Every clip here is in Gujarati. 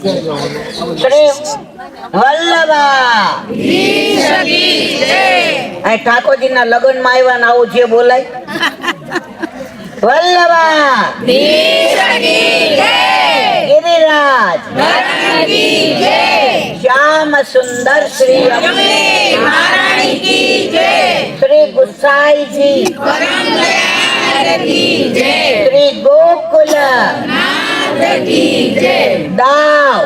શ્રી વલ્લભા ઠાકોરજી ના લગ્ન માં આવ્યા ને આવું જે બોલાય. વલ્લભા ગિરિરાજ શ્યામ સુંદર શ્રી શ્રી ગુસાઈજી શ્રી ગોકુલ દાવ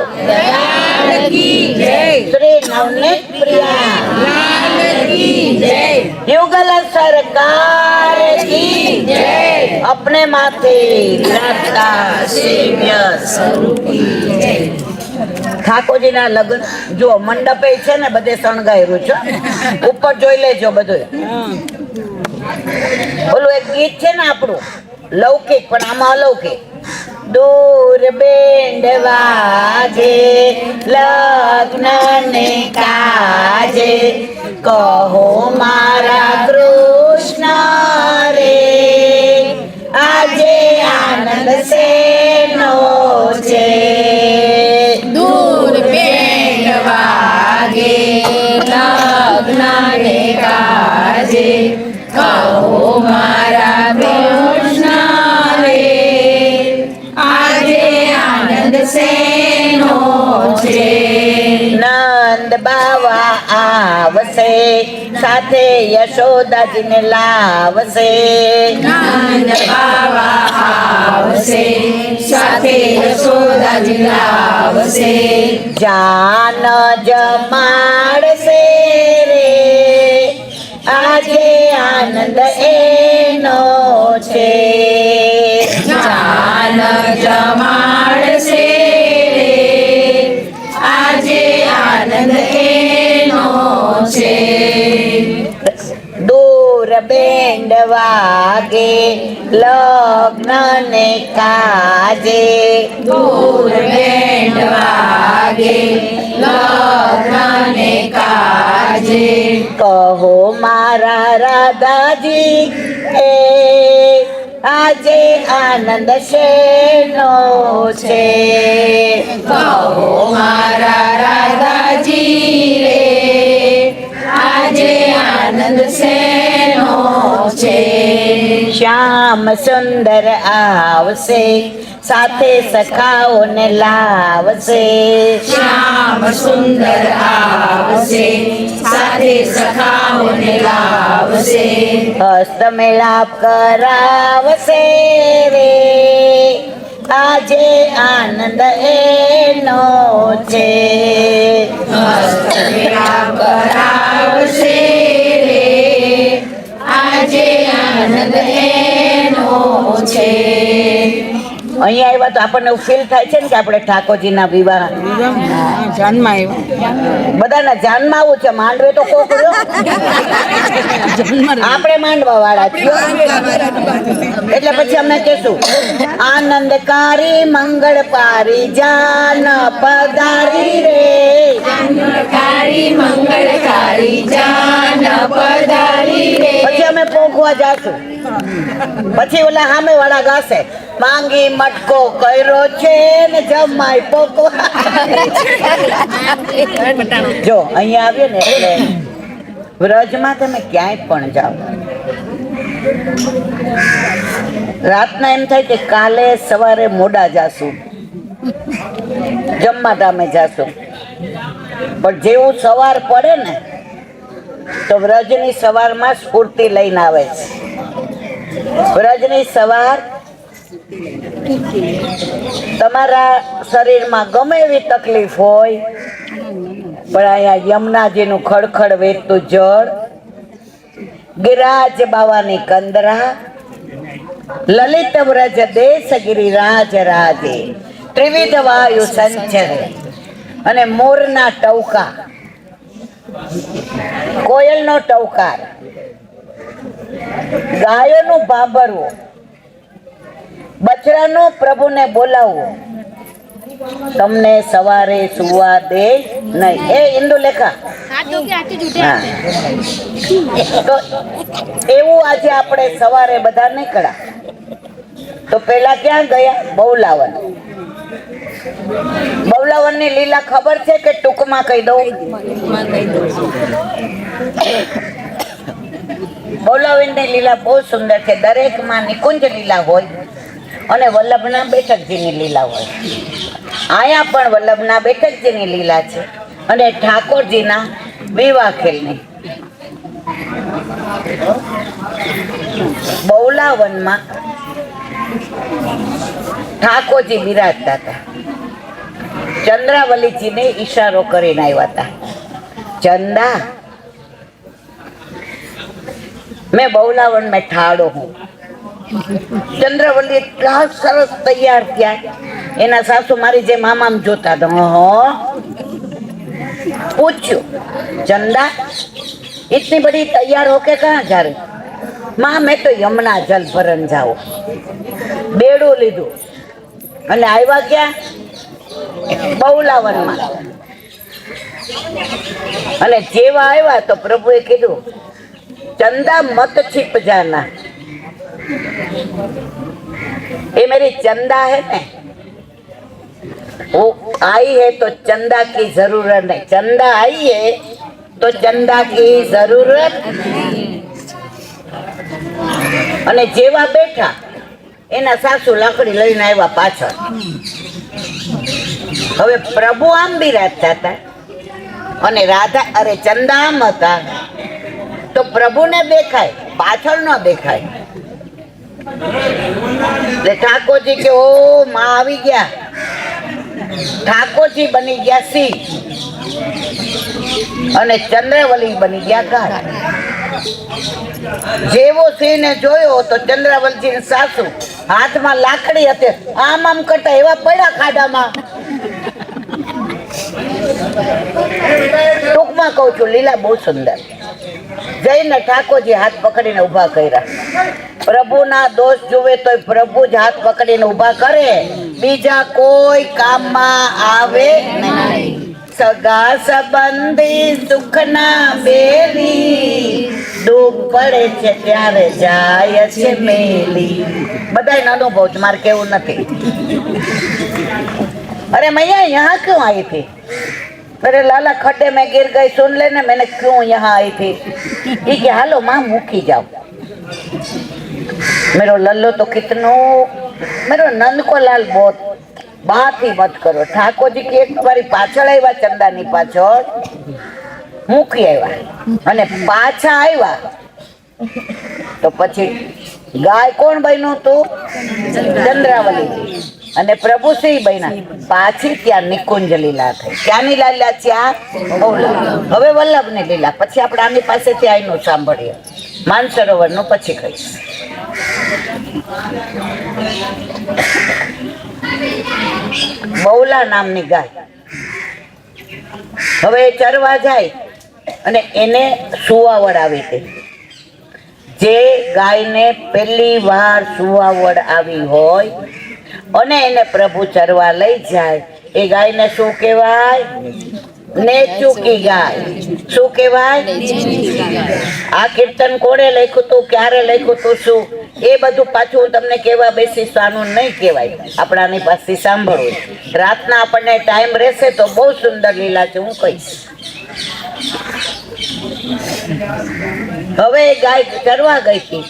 શ્રી નવનીત પ્રિયા युगल सरकार की अपने माथे ઠાકોરજી ના લગ્ન જો મંડપે છે ને બધે શણગાયરું છે. ઉપર જોઈ લેજો બધું. ઓલું એક ગીત છે ને આપણું લૌકિક પણ આમાં અલૌકિક. दूर बेंड वाजे लग्न ने काजे कहो मारा कृष्ण रे आजे आनंद से नो छे. दूर बेंड वागे लग्न ने काजे कहो मारा कृष्ण नंद बाबा आवसे साथे यशोदाजी ने लावसे. नंद बाबा आवसे साथे यशोदाजी लावसे. जान जमाड़से रे आजे आनंद एनो छे. जान जमाड़से दूर बेंड वागे लग्न ने काजे. दूर बेंड वागे लग्न ने काजे कहो मारा राधाजी ए आजे आनंद शेनो छे. कहो मारा राधाजी रे आजे आनंद सेनो छे. श्याम सुंदर आवसे साथे सखाओ ने लावसे. श्याम सुंदर आवसे साथे सखाओ ने लावसे. हस्त मिलाप करावसे रे आजे आनंद एनो छे. हस्त मिलाप करावसे रे आजे आनंद एनो छे. અહીંયા આવ્યા તો આપણને એવું ફીલ થાય છે ને કે આપણે ઠાકોરજીના વિવાહ જાનમાં આવ્યા. બધાના જાનમાં આવું છે. માંડવે તો કોક આપણે માંડવા વાળા છીએ એટલે પછી અમે કહેશું આનંદકારી મંગળકારી જાન પધારી રે. આનંદકારી મંગળકારી જાન પધારી રે. પછી અમે પોખવા જાશું. પછી ઓલા સામે વાળા ગાશે માંગી મટકો કર્યો છે ને જમાઈ પોકો. જો અહીંયા આવીએ ને એટલે વ્રજમાં તમે ક્યાંય પણ જાઓ રાતના એમ થાય કે કાલે સવારે મોડા જાશું જમવા ટામે જાશું. પણ જેવું સવાર પડે ને તો વ્રજની સવારમાં સ્ફૂર્તિ લઈને આવે છે. વ્રજની સવાર તમારા શરીરમાં ગમે એવી તકલીફ હોય પણ અહીંયા યમુનાજીનું ખડખડ વહેતું જળ, ગિરાજ બાવાની કંદરા, લલિત વ્રજ દેશ ગિરિરાજ રાજે, ત્રિવિધ વાયુ સંચરે અને મોરના ટવકા, કોયલનો ટવકાર, ગાયોનું ભાંભરવું, બછડાનું પ્રભુને બોલાવવું તમને સવારે સુવા દે નહીં. એ ઇન્દુલેખા તો એવું આજે આપણે સવારે બધા નીકળ્યા તો પેલા ક્યાં ગયા? બહુલાવન. બવલાવનની લીલા ખબર છે કે ટૂંકમાં કહી દઉં? બવલાવનની લીલા બહુ સુંદર છે. દરેકમાં નિકુંજ લીલા હોય અને વલ્લભના બેઠકજીની લીલા હોય. અહીંયા પણ વલ્લભના બેઠકજીની લીલા છે અને ઠાકોરજીના વિવાહ ખેલની. બવલાવનમાં ઠાકોરજી બિરાજતા હતા. ચંદ્રાવલીજીને ઈશારો કરીને આવ્યા હતા, ચંદા मैं बवलावन में ठाड़ो हूँ. चंद्रवली એટલા સરસ તૈયાર થયા. એના સાસુ મારી જે મામામ જોતા હતા. પૂછ્યું, ચંदा इतनी बड़ी तैयार होके कहाँ जा रही? माँ मैं तो यमुना जल भरन जाऊं. बेड़ું લીધું અને આવ્યા ક્યાં? બવલાવનમાં. અને જેવા આવ્યા તો પ્રભુએ કીધું, चंदा मत छिप जाना, ये मेरी चंदा है ना, वो आई है तो चंदा की जरूरत नहीं. चंदा आई है तो चंदा की जरूरत. અને જેવા બેઠા એના સાસુ લાકડી લઈને આવ્યા પાછળ. હવે પ્રભુ આમ બિરાજતા હતા અને રાધા અરે ચંદા આમ હતા તો પ્રભુને દેખાય, પાછળ ન દેખાય. એટલે ઠાકોરજી કે ઓ માં આવી ગયા. ઠાકોરજી બની ગયા સિંહ અને ચંદ્રવલી બની ગયા ગાય. જેવો સિંહને જોયો તો ચંદ્રવલીની સાસુ હાથમાં લાકડી હતી, આમ આમ કરતા એવા પડ્યા ખાડામાં. ટૂંકમાં કહું છું, લીલા બહુ સુંદર. જઈને ઠાકોરજી હાથ પકડીને ઉભા કર્યા. પ્રભુના દોષ જુએ તો પ્રભુ જ હાથ પકડીને ઉભા કરે, બીજા કોઈ કામમાં આવે નહીં. સગા સંબંધી સુખના બેલી, દુઃખ પડે છે ત્યારે જાય છે મેલી. બધાય અનુભવ છે, મારે કેવું નથી. अरे मैया यहाँ क्यों आई थी? अरे लाला खड्डे में गिर गई, सुन लेने मैंने क्यों यहाँ आई थी. ये कि हालो माँ मुखी जाओ. मेरा लल्लो तो कितनो, मेरा नंद को लाल बहुत बात ही मत करो. ठाकुर जी की एक बारी पाछળ આવ્યા, ચંદાની પાછળ મૂકી આવ્યા અને પાછા આવ્યા તો પછી ગાય કોણ બન્યું તું? ચંદ્રાવલી. અને પ્રભુ શ્રી બન્યા. પાછી ત્યાં નિકુંજ લીલા થઈ. ક્યાંની લીલા છે આ? હવે વલ્લભની લીલા. પછી આપણે આની પાસેથી આઈનું સાંભળીએ, માનસરોવરનું પછી કહીશ. બવલા નામની ગાય હવે ચરવા જાય અને એને સુવાવડ આવી હતી. જે ગાયને પહેલી વાર સુવાવડ આવી હોય અને એને પ્રભુ ચરવા લઈ જાય, એ ગાયને શું કહેવાય? નેચુકી ગાય. શું કહેવાય? આ કીર્તન કોણે લખ્યું તું, ક્યારે લખ્યું તું, શું એ બધું પાછું હું તમને કહેવા બેસીશ, આનું નહીં કહેવાય. આપણાની પાસેથી સાંભળવું. રાતના આપણને ટાઈમ રહેશે તો બહુ સુંદર લીલા છે, હું કહીશ. હવે એ ગાય ચરવા ગઈ હતી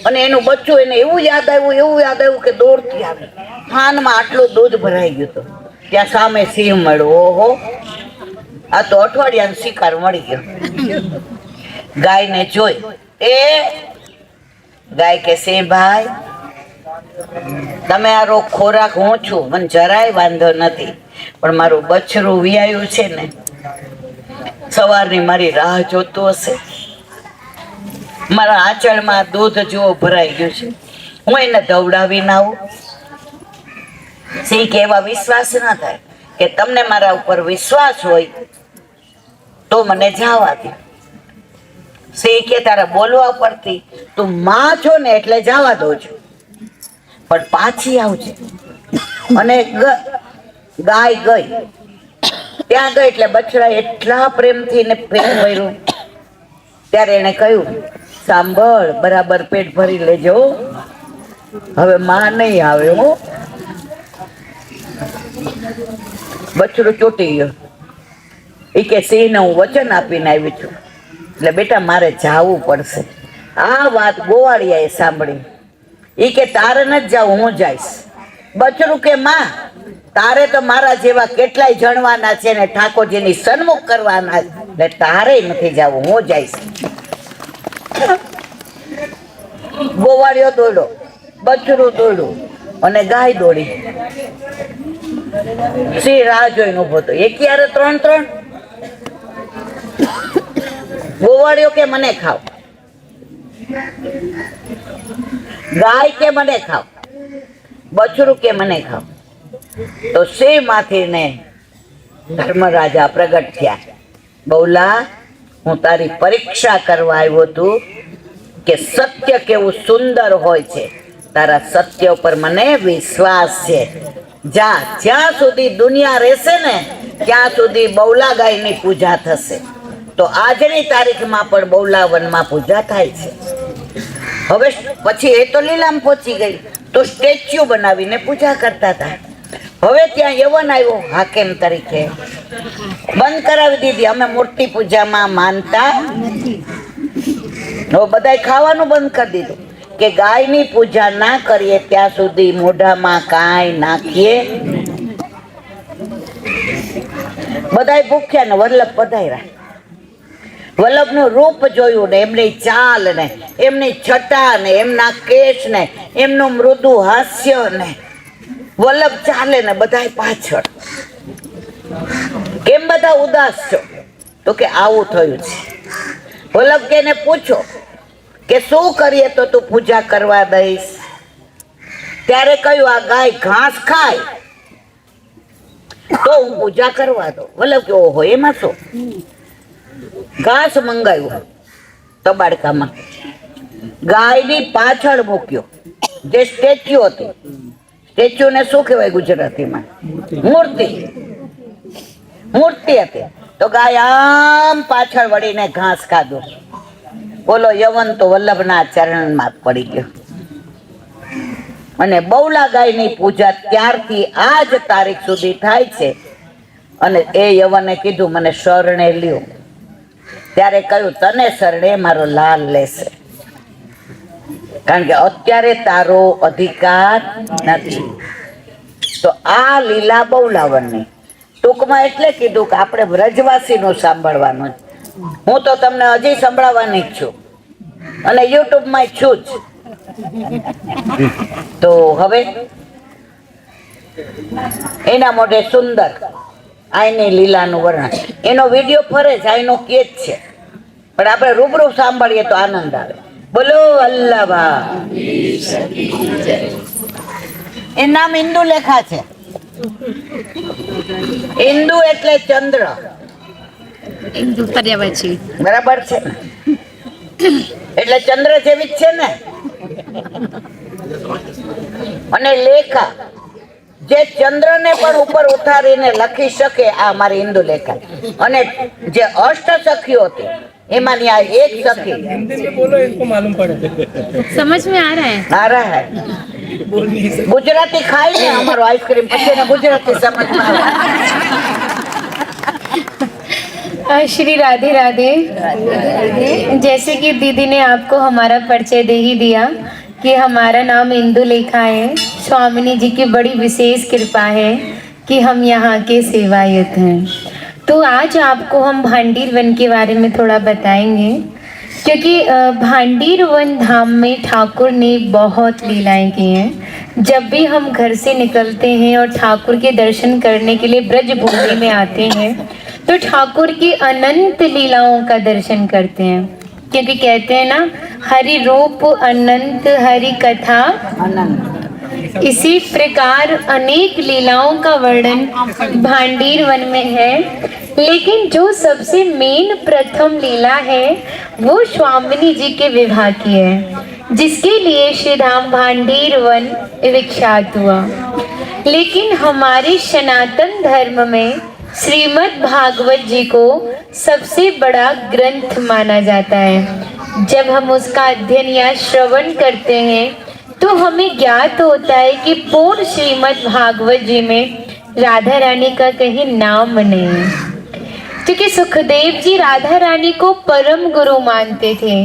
અને એનું બચ્ચું એને એવું યાદ આવ્યું કે દોડતી આવી. થાનમાં આટલું દૂધ ભરાઈ ગયું હતું. ત્યાં સામે સિંહ મળ્યો. ઓહો, આ તો અઠવાડિયાનો શિકાર મળી ગયો. ગાયને જોઈ એ ગાય કે સિંહ ભાઈ, તમે આરો ખોરાક હું છું, મને જરાય વાંધો નથી, પણ મારું બચ્ચરું વિયાયું છે ને, સવારની મારી રાહ જોતું હશે. મારા આંચળમાં દૂધ જેવો ભરાઈ ગયું છે, હું એને દવડાવીને આવું. સિંહ કે એવા વિશ્વાસ ના થાય કે તમને મારા ઉપર વિશ્વાસ હોય તો મને જવા દે. સિંહ કે તારે બોલવા પડતી, તું માં છો ને એટલે જવા દઉં છું, પણ પાછી આવજે. અને ગાય ગઈ. ત્યાં ગઈ એટલે બછડા એટલા પ્રેમથી ને પેટ ભર્યું. ત્યારે એને કહ્યું, સાંભળ, બરાબર પેટ ભરી લેજો, હવે માં નહીં આવે હો. બછડું ચોટી ગયો. એ કે સિંહને હું વચન આપીને આવી છું, એટલે બેટા મારે જાવું પડશે. આ વાત ગોવાળિયાએ સાંભળી. એ કે તારે નથી જાવું, હું જઈશ. બછડું કે માં, તારે તો મારા જેવા કેટલાય જણવાના છે ને ઠાકોરજીની સન્મુખ કરવાના છે, એટલે તારે નથી જાવું, હું જઈશ. ગોવાળિયો દોડ્યો, બછડું દોડ્યું અને ગાય દોડી. સિંહ રાહ જોઈને ઉભો હતો. એક યારે ત્રણ ત્રણ. ગોવાળિયો કે મને ખાવ, ગાય કે મને ખાવ, બછડું કે મને ખાવ. તો સિંહ માંથી ને ધર્મરાજા પ્રગટ થયા. બહુલા, હું તારી પરીક્ષા કરવા આવ્યો હતું કે સત્ય કેવું સુંદર હોય છે. તારા સત્ય ઉપર મને વિશ્વાસ છે. જ્યાં સુધી દુનિયા રહેશે ને ત્યાં સુધી બહુલા ગાયની પૂજા થશે. તો આજની તારીખમાં પણ બહુલા વનમાં પૂજા થાય છે. હવે પછી એ તો લીલામ પહોંચી ગઈ, તો સ્ટેચ્યુ બનાવીને પૂજા કરતા હતા. હવે ત્યાં યવન આવ્યો હાકેમ તરીકે, બંધ કરાવી દીધી. અમે મૂર્તિ પૂજામાં માનતા નથી. હવે બધાય ખાવાનું બંધ કરી દીધું કે ગાયની પૂજા ના કરીએ ત્યાં સુધી મોઢામાં કાંઈ નાખીએ. બધાય ભૂખ્યા ને વલ્લભ પધાર્યા. વલ્લભનું રૂપ જોયું ને એમની ચાલ ને એમની છટા ને એમના કેશ ને એમનું મૃદુ હાસ્ય ને વલ્લભ ચાલે ને બધાય પાછળ. કેમ બધા ઉદાસ છો? તો કે આવું થયું છે. વલ્લભ કે એને પૂછો કે શું કરીએ તો તું પૂજા કરવા દઈશ? ત્યારે કહ્યું આ ગાય ઘાસ ખાય તો હું પૂજા કરવા દઉં. વલ્લભ કે ઓહો એમાં શું? ઘાસ મંગાવ્યું તબાડકામાં, ગાયની પાછળ મૂક્યો જે સ્ટેચ્યુ હતી. સ્ટેચ્યુ ને શું કહેવાય ગુજરાતીમાં? મૂર્તિ. મૂર્તિ હતી તો ગાય આમ પાછળ વળીને ઘાસ ખાધું. બોલો યવન તો વલ્લભના ચરણમાં પડી ગયો. અને બહુલા ગાયની પૂજા ત્યારથી આજ તારીખ સુધી થાય છે. અને એ યવને કીધું મને શરણે લ્યો. ત્યારે કહ્યું તને શરણે મારો લાલ લેશે, કારણ કે અત્યારે તારો અધિકાર નથી. તો આ લીલા બહુલાવનની ટૂંકમાં એટલે કીધું કે આપણે વ્રજવાસીનું સાંભળવાનું. હું તો તમને હજી સંભળાવવાની જ છું અને યુટ્યુબમાં છું જ. તો હવે એના મોઢે સુંદર આઈની લીલાનું વર્ણન, એનો વિડીયો ફરે છે, આઈનો કેજ છે, પણ આપણે રૂબરૂ સાંભળીએ તો આનંદ આવે. બોલો અલ્લાહ. એ નામ ઇન્દુલેખા છે. ઇન્દુ એટલે ચંદ્ર, બરાબર છે ને? એટલે ચંદ્ર જેવી જ છે ને. અને લેખા જે ચંદ્રને પણ ઉપર ઉતારીને લખી શકે, આ મારી ઇન્દુલેખા. અને જે અષ્ટ સખીઓ હતી એમાંની આ એક સખી. बोलो इसको मालूम पड़े. समझ में आ रहा है? ગુજરાતી ખાય ને અમારો આઈસ્ક્રીમ પછી એને ગુજરાતી સમજમાં આવે. श्री राधे राधे। जैसे कि दीदी ने आपको हमारा परिचय दे ही दिया कि हमारा नाम इंदुलेखा है। स्वामिनी जी की बड़ी विशेष कृपा है कि हम यहाँ के सेवायत हैं। तो आज आपको हम भांडीर वन के बारे में थोड़ा बताएंगे, क्योंकि भांडीर वन धाम में ठाकुर ने बहुत लीलाएं की हैं। जब भी हम घर से निकलते हैं और ठाकुर के दर्शन करने के लिए ब्रज भूमि में आते हैं तो ठाकुर की अनंत लीलाओं का दर्शन करते हैं, क्योंकि कहते हैं ना, हरि रूप अनंत हरि कथा આનંદ. इसी प्रकार अनेक लीलाओं का वर्णन भांडीर वन में है। लेकिन जो सबसे मेन प्रथम लीला है वो स्वामिनी जी के विवाह की है, जिसके लिए श्री धाम भांडीर वन विख्यात हुआ। लेकिन हमारे सनातन धर्म में श्रीमद् भागवत जी को सबसे बड़ा ग्रंथ माना जाता है। जब हम उसका अध्ययन या श्रवण करते हैं तो हमें ज्ञात होता है कि पूर्ण श्रीमद् भागवत जी में राधा रानी का कहीं नाम नहीं। क्योंकि सुखदेव जी राधा रानी को परम गुरु मानते थे,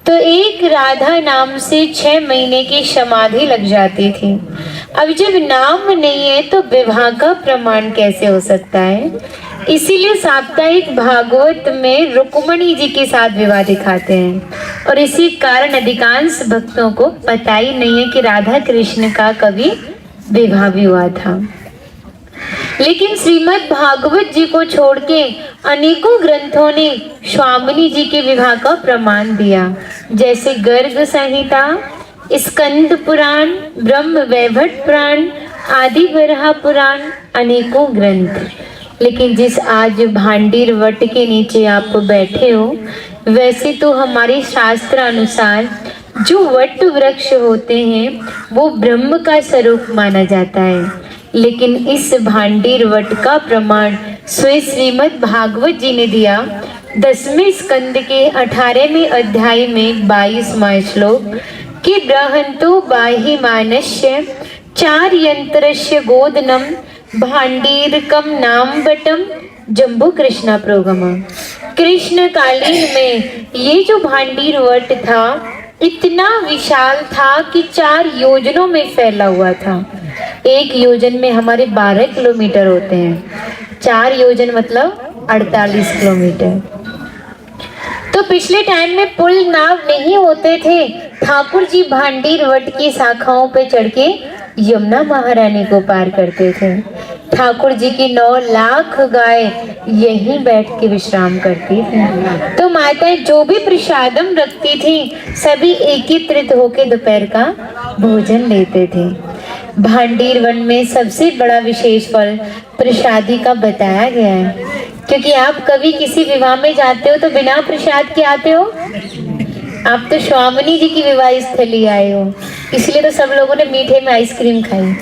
तो एक राधा नाम से 6 महीने की समाधि लग जाती थी। अब जब नाम नहीं है तो विवाह का प्रमाण कैसे हो सकता है? इसीलिए साप्ताहिक भागवत में रुक्मणी जी के साथ विवाह दिखाते हैं, और इसी कारण अधिकांश भक्तों को पता ही नहीं है कि राधा कृष्ण का कभी विवाह भी हुआ था। लेकिन श्रीमद् भागवत जी को छोड़ के अनेकों ग्रंथों ने स्वामिनी जी के विवाह का प्रमाण दिया, जैसे गर्ग संहिता, स्कंद पुराण, ब्रह्म वैवर्त पुराण, आदि बरहा पुराण, अनेकों ग्रंथ। लेकिन जिस आज भांडीर वट के नीचे आप बैठे हो, वैसे तो हमारे शास्त्र अनुसार जो वट वृक्ष होते हैं वो ब्रह्म का स्वरूप माना जाता है। लेकिन इस भांडीर वट का प्रमाण स्वयं श्रीमद् भागवत जी ने दिया। 10वें स्कंद के 18वें अध्याय में 22वां श्लोक कि ब्रहंतो बाहि मानस्य 4 यंत्रस्य गोदनम भांडीरकम नाम बटम जम्बू कृष्णा प्रोगम। कृष्ण कालीन में ये जो भांडीर वट था इतना विशाल था कि 4 योजनों में फैला हुआ था। एक योजन में हमारे 12 किलोमीटर होते हैं, 4 योजन मतलब 48 किलोमीटर। तो पिछले टाइम में पुल नाव नहीं होते थे, ठाकुर जी भांडीर वट की शाखाओं पे चढ़ के यमुना महारानी को पार करते थे। ठाकुर जी की 9 लाख गाय यहीं बैठ के विश्राम करती थी। तो माताएं जो भी प्रसादम रखती थी सभी एकत्रित होकर दोपहर का भोजन लेते थे। भांडीर वन में सबसे बड़ा विशेष फल प्रसादी का बताया गया है, क्योंकि आप कभी किसी विवाह में जाते हो तो बिना प्रसाद के आते हो? आप तो स्वामिनी जी की विवाह स्थली आए हो, इसलिए तो सब लोगों ने मीठे में आइसक्रीम खाई।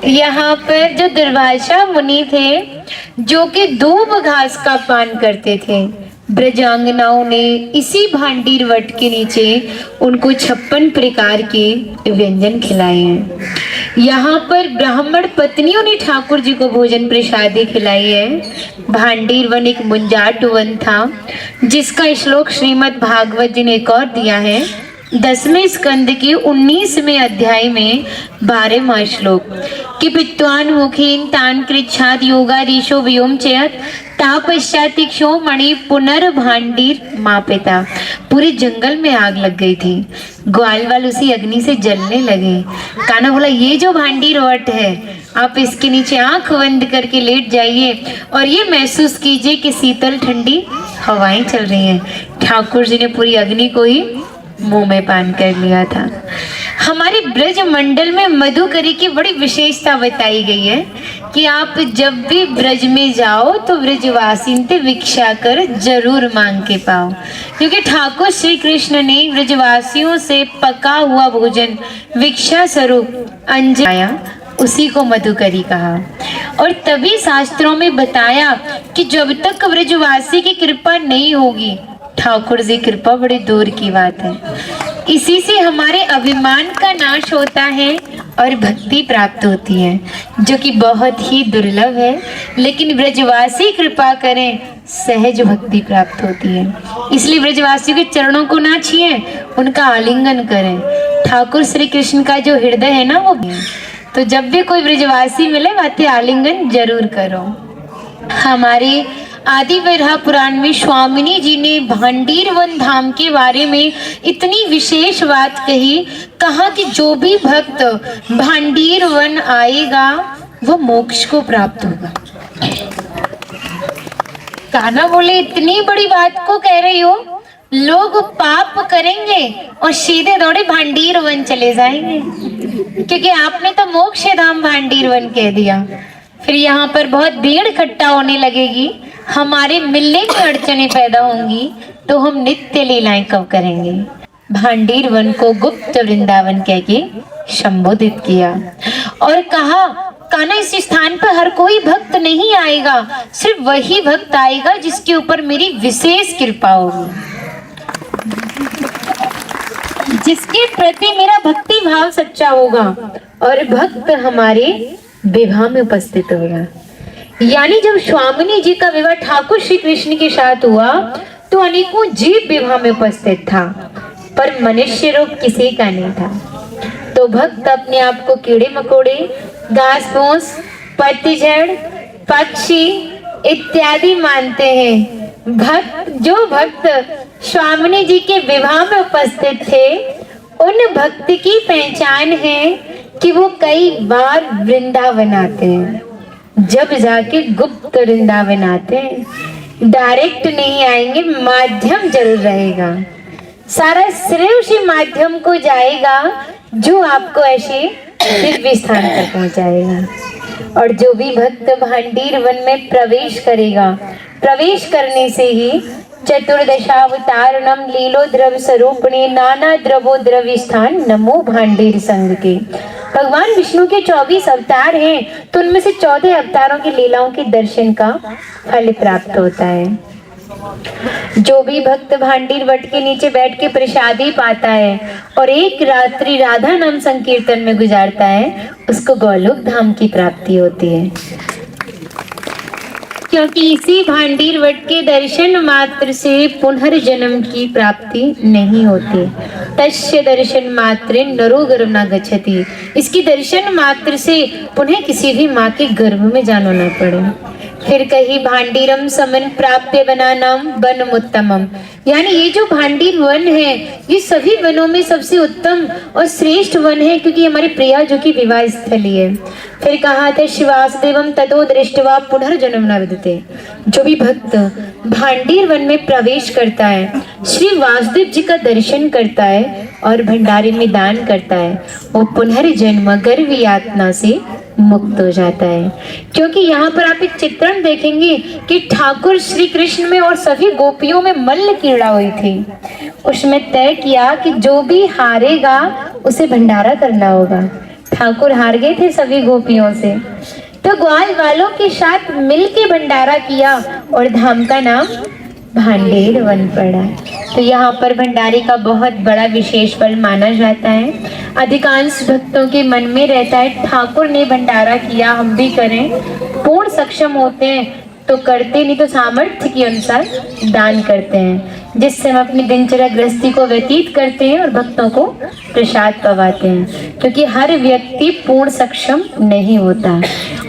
यहाँ पर जो दुर्वासा मुनि थे जो कि दूब घास का पान करते थे, ब्रजांगनाओं ने इसी भांडीर वट के नीचे उनको 56 प्रकार के व्यंजन खिलाए हैं। यहाँ पर ब्राह्मण पत्नियों ने ठाकुर जी को भोजन प्रसादी खिलाई है। भांडीर वन एक मुंजाट वन था जिसका श्लोक श्रीमद् भागवत जी ने एक और दिया है। 10वें स्कंद के 19वें अध्याय में 12वां श्लोक कि पित्वान मुखीन तान कृच्छाद योगा ऋषो व्योम चयत तापश्चातिक्षो मणि पुनर्भांडीर मापिता। पूरे जंगल में आग लग गई थी, ग्वाल वाल उसी अग्नि से जलने लगे। कान्हा बोला ये जो भांडीर वट है आप इसके नीचे आंख बंद करके लेट जाइए और ये महसूस कीजिए कि शीतल ठंडी हवाएं चल रही हैं। ठाकुर जी ने पूरी अग्नि को ही मुंह में पान कर लिया था। हमारे ब्रज मंडल में मधुकरी की बड़ी विशेषता बताई गई है कि आप जब भी ब्रज में जाओ तो ब्रजवासी से भिक्षा कर जरूर मांग के पाओ, क्योंकि ठाकुर श्री कृष्ण ने ब्रजवासियों से पका हुआ भोजन भिक्षा स्वरूप अंजाया, उसी को मधुकरी कहा। और तभी शास्त्रों में बताया कि जब तक ब्रजवासी की कृपा नहीं होगी ठाकुर जी कृपा बड़ी दूर की बात है। इसी से हमारे अभिमान का नाश होता है और भक्ति प्राप्त होती है, जो कि बहुत ही दुर्लभ है। लेकिन ब्रजवासी कृपा करें सहज भक्ति प्राप्त होती है। इसलिए ब्रजवासियों के चरणों को ना छुएं, उनका आलिंगन करें। ठाकुर श्री कृष्ण का जो हृदय है ना वो, तो जब भी कोई ब्रजवासी मिले बातें आलिंगन जरूर करो। हमारे आदि बरहा पुराण में स्वामिनी जी ने भांडीर वन धाम के बारे में इतनी विशेष बात कही, कहा कि जो भी भक्त भांडीर वन आएगा वो मोक्ष को प्राप्त होगा। कान्हा बोले इतनी बड़ी बात को कह रही हो, लोग पाप करेंगे और सीधे दौड़े भांडीर वन चले जाएंगे, क्योंकि आपने तो मोक्ष धाम भांडीर वन कह दिया। फिर यहाँ पर बहुत भीड़ इकट्ठा होने लगेगी, हमारे मिलने की अड़चने पैदा होंगी, तो हम नित्य लीलाएं कब करेंगे। भांडीर वन को गुप्त वृंदावन कह के संबोधित किया और कहा कान्हा इस स्थान पर हर कोई भक्त नहीं आएगा, सिर्फ वही भक्त आएगा जिसके ऊपर मेरी विशेष कृपा होगी, जिसके प्रति मेरा भक्ति भाव सच्चा होगा। और भक्त हमारे विवाह में उपस्थित होगा। यानी जब स्वामिनी जी का विवाह ठाकुर श्री कृष्ण के साथ हुआ तो अनेकों जीव विवाह में उपस्थित था, पर मनुष्य रूप किसी का नहीं था। तो भक्त अपने आप को कीड़े मकोड़े, घास फूस, पतझड़, पक्षी इत्यादि मानते हैं। जो भक्त स्वामिनी जी के विवाह में उपस्थित थे, उन भक्त की पहचान है कि वो कई बार वृंदावन आते हैं। जब जाके गुप्त वृंदावन आते हैं, डायरेक्ट नहीं आएंगे, माध्यम जरूर रहेगा। सारा श्रेय उसी माध्यम को जाएगा जो आपको ऐसे दिव्य स्थान तक पहुंचाएगा। और जो भी भक्त भांडीर वन में प्रवेश करेगा, प्रवेश करने से ही चतुर्दशावतारणम लीलो द्रव स्वरूपणे नाना द्रवो द्रव्य स्थान नमो भांडीर संग के। भगवान विष्णु के 24 अवतार हैं, तो उनमें से 14 अवतारों की लीलाओं के दर्शन का फल प्राप्त होता है। जो भी भक्त भांडीर वट के नीचे बैठ के प्रसादी पाता है और एक रात्रि राधा नाम संकीर्तन में गुजारता है, उसको गोलोक धाम की प्राप्ति होती है। क्योंकि इसी भांडीर वट के दर्शन मात्र से पुनर्जन्म की प्राप्ति नहीं होती। तस्य दर्शन मात्र नरो गर्भ न गच्छति। इसकी दर्शन मात्र से पुनः किसी भी माँ के गर्भ में जाना न पड़े। फिर कही भांडीरम समन प्राप्य बनानाम वन उत्तमम। यानी ये जो भांडीर वन है, ये सभी वनों में सबसे उत्तम और श्रेष्ठ वन है, क्योंकि हमारी प्रिया जो कि विवाह स्थली है। फिर कहा था शिवासदेवम ततो दृष्टवा पुनर्जन्म न विदते। जो भी भक्त भांडीर वन में प्रवेश करता है, श्री वासुदेव जी का दर्शन करता है और भंडारे में दान करता है, वो पुनर्जन्म गर्भ यातना से मुक्त हो जाता है। क्योंकि यहाँ पर आप एक चित्रण देखेंगे कि ठाकुर श्री कृष्ण में और सभी गोपियों में मल्ल क्रीड़ा हुई थी। उसमें तय किया कि जो भी हारेगा उसे भंडारा करना होगा। ठाकुर हार गए थे सभी गोपियों से, तो ग्वाल वालों के साथ मिलके भंडारा किया और धाम का नाम भांडेर वन पड़ा। तो यहाँ पर भंडारे का बहुत बड़ा विशेष फल माना जाता है। अधिकांश भक्तों के मन में रहता है ठाकुर ने भंडारा किया, हम भी करें। पूर्ण सक्षम होते हैं तो करते, नहीं तो सामर्थ्य के अनुसार दान करते हैं, जिससे हम अपनी दिनचर्या गृहस्थी को व्यतीत करते हैं और भक्तों को प्रसाद पवाते हैं। क्योंकि हर व्यक्ति पूर्ण सक्षम नहीं होता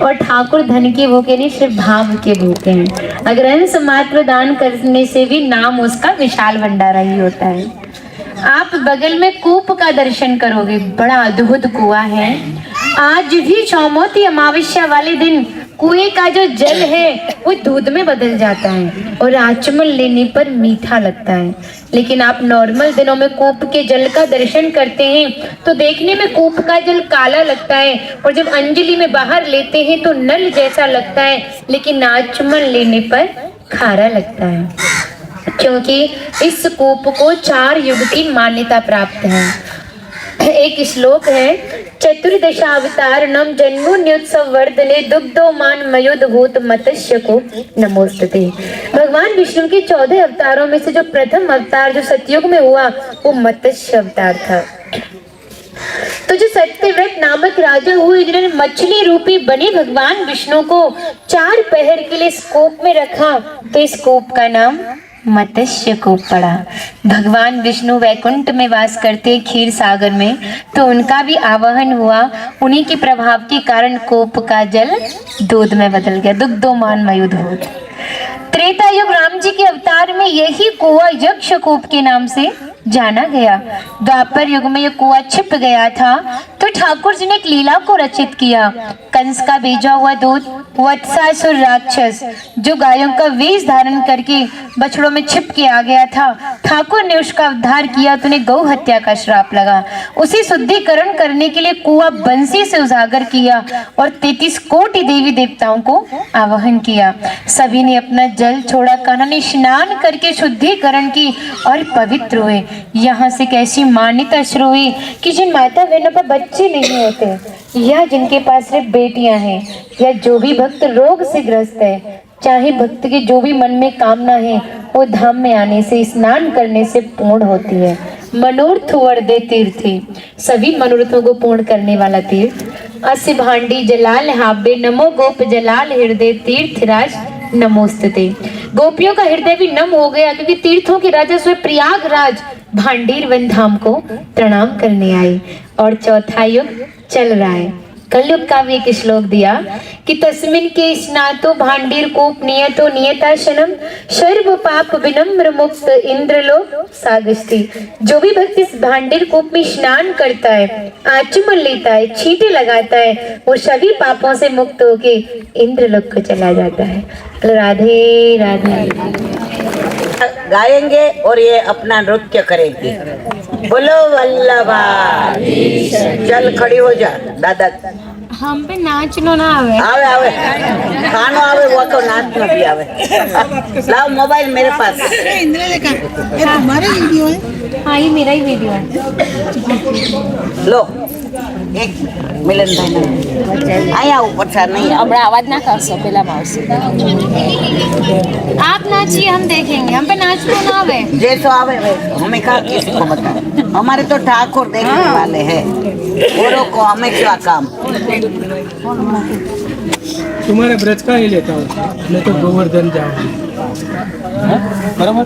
और ठाकुर धन के भूखे नहीं, सिर्फ भाव के भूखे हैं। अगर अंश मात्र दान करने से भी नाम उसका विशाल भंडारा ही होता है। आप बगल में कूप का दर्शन करोगे, बड़ा अद्भुत कुआं है। आज भी चौमोती अमावस्या वाले दिन कुएं का जो जल है वो दूध में बदल जाता है और आचमन लेने पर मीठा लगता है। लेकिन आप नॉर्मल दिनों में कूप के जल का दर्शन करते हैं तो देखने में कूप का जल काला लगता है, और जब अंजलि में बाहर लेते हैं तो नल जैसा लगता है, लेकिन आचमन लेने पर खारा लगता है। क्योंकि इस कूप को 4 युग की मान्यता प्राप्त है। एक श्लोक है, चतुर्दशावतारणम जन्मोन्योत्सव वर्धने दुग्धोमान मयोद्भूत मत्स्य को नमोस्तुते। भगवान विष्णु के 14 अवतारों में से जो प्रथम अवतार जो सतयुग में हुआ वो मत्स्य अवतार था। तो जो सत्यव्रत नामक राजा हुए जिन्होंने मछली रूपी बने भगवान विष्णु को 4 पहर के लिए इस कूप में रखा, तो इस कूप का नाम मत्स्य कूप पड़ा। भगवान विष्णु वैकुंठ में वास करते क्षीर सागर में, तो उनका भी आवाहन हुआ। उन्हीं के प्रभाव के कारण कूप का जल दूध में बदल गया, दुग्धोमान मयोद्भूत। त्रेता युग राम जी के अवतार में यही कुआं यक्ष कूप के नाम से जाना गया। द्वापर युग में यह कुआं छिप गया था, तो ठाकुर जी ने एक लीला को रचित किया। कंस का भेजा हुआ दूत वत्सासुर राक्षस जो गायों का वेश धारण करके बछड़ों में छिप के आ गया था, ठाकुर ने उसका उद्धार किया, तो उन्हें गौ हत्या का श्राप लगा। उसे शुद्धिकरण करने के लिए कुआं बंसी से उजागर किया और 33 कोटि देवी देवताओं को आवाहन किया। सभी ने अपना जल छोड़ा, कान्हा ने स्नान करके शुद्धिकरण की और पवित्र हुए। यहाँ से कैसी मान्यता शुरू हुई कि जिन माता बहनों पर बच्चे नहीं होते या जिनके पास सिर्फ बेटियां हैं, या जो भी भक्त रोग से ग्रस्त है, चाहे भक्त के जो भी मन में कामना है वो धाम में आने से, स्नान करने से पूर्ण होती है। मनोरथ वर्दे तीर्थे, सभी मनोरथों को पूर्ण करने वाला तीर्थ। अस्य भांडी जलाल हाबे नमो गोप जलाल हृदय तीर्थराज नमोस्तुते। गोपियों का हृदय भी नम हो गया क्योंकि तीर्थों के राजा स्वयं प्रयागराज भांडीर वन धाम को प्रणाम करने आए। और चौथा युग चल रहा है। कलयुग का भी एक श्लोक दिया कि तस्मिन के स्नातो भांडीर कोप नियतो नियताशनम सर्व पाप विनम्र मुक्त इंद्रलोक सागस्ती। जो भी भक्त इस भांडीर कोप में स्नान करता है, आचमन लेता है, छींटे लगाता है, वो सभी पापों से मुक्त होके इंद्रलोक को चला जाता है। राधे राधे। गाएंगे और ये अपना नृत्य करेंगे। बोलो वल्लभा। चल खड़ी हो जा दादा। हम पे नाचनो ना आवे। आवे आवे खानो आवे वो को नाचनो भी आवे। लाओ मोबाइल मेरे पास। ये तुम्हारे वीडियो है? हाँ ये मेरा ही वीडियो है। लो एक मिलन भाई आया ऊपर से नहीं हमारा आवाज ना कर सो पहला माउस। आप नाचिए हम देखेंगे। हम पे नाचनो ना आवे। जैसो आवे वैसो हमें कहा किसी को बता। हमारे तो ठाकुर देखने वाले हैं औरों को हमें क्या काम। तुम्हारे ब्रज का ही लेता हूँ, मैं तो गोवर्धन जाऊँ। बराबर।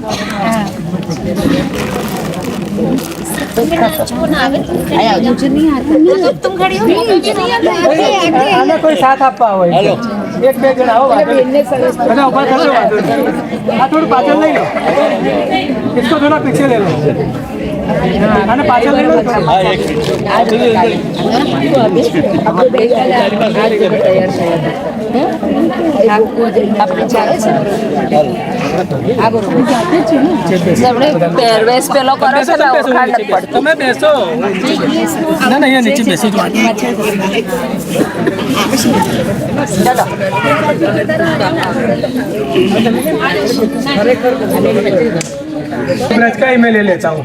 आया मुझे नहीं आता। तुम खड़ी हो मुझे नहीं आता। आना कोई साथ आप पाओ एक બે જણ આવો બધા ઉભા થશો આ થોડું પાછળ લઈ લો इसको थोड़ा पीछे ले लो આને પાછળ લઈ લો પહેરવેશ પેલો કરો છો ને ઓળખાણ નથી પડતી. તમે બેસો ના ના અહીંયા નીચે બેસી જાઓ ब्रज का ही मैं ले लेता हूँ।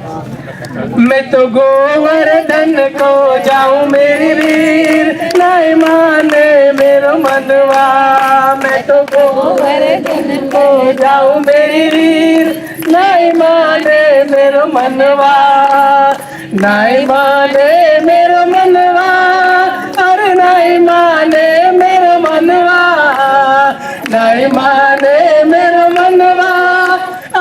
मैं तो गोवर्धन को जाऊं मेरी वीर नहीं माने मेरो मनवा। मैं तो गोवर्धन को जाऊं मेरी वीर नहीं माने मेरो मनवा। नहीं माने मेरो मनवा अरे नहीं माने मेरो मनवा। नहीं माने मेरो मनवा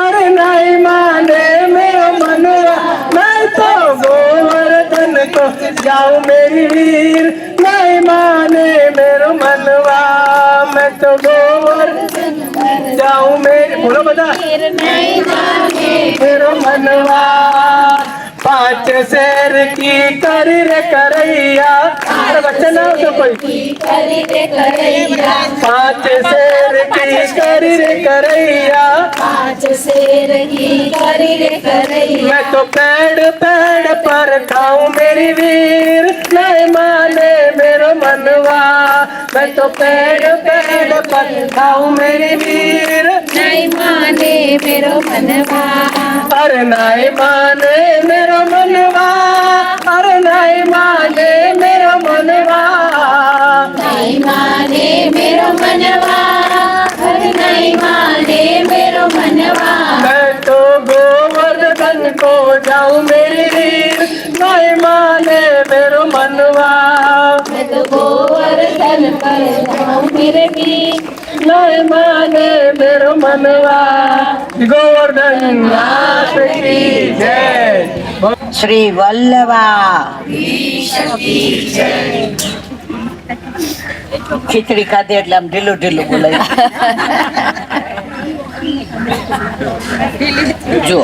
अरे नहीं माने मेरो मनवा। मैं तो गोवर्धन को जाऊं मेरी वीर नहीं माने मेरो मनवा। मैं तो गोवर्धन जाऊं मेरी बोलो बता नहीं माने मेरो मनवा। पांच शेर की करी रे करैया बच्चन तो कोई पांच शेर की करी रे करैया। पांच शेर की करी रे करैया। मैं तो पेड़ पेड़ पर खाऊं मेरी वीर नहीं माने मेरो मनवा। मैं तो पेड़ पेड़ पर खाऊं मेरी वीर नहीं माने मेरो मनवा। अरे नहीं माने मेरो मनवा। अरे नहीं माने मेरो मनवा। नहीं माने मेरो मनवा। हर नहीं माने मेरो मनवा। मैं तो गोवर्धन को जाऊं मेरी वीर नहीं माने मेरो मनवा। मैं तो गोवर्धन पर जाऊं मेरे वीर नहीं माने मेरो मनवा। गोवर्धन नाथ की जय। श्री वल्लभा। ખીચડી ખાધી એટલે આમ ઢીલું ઢીલું બોલાય જો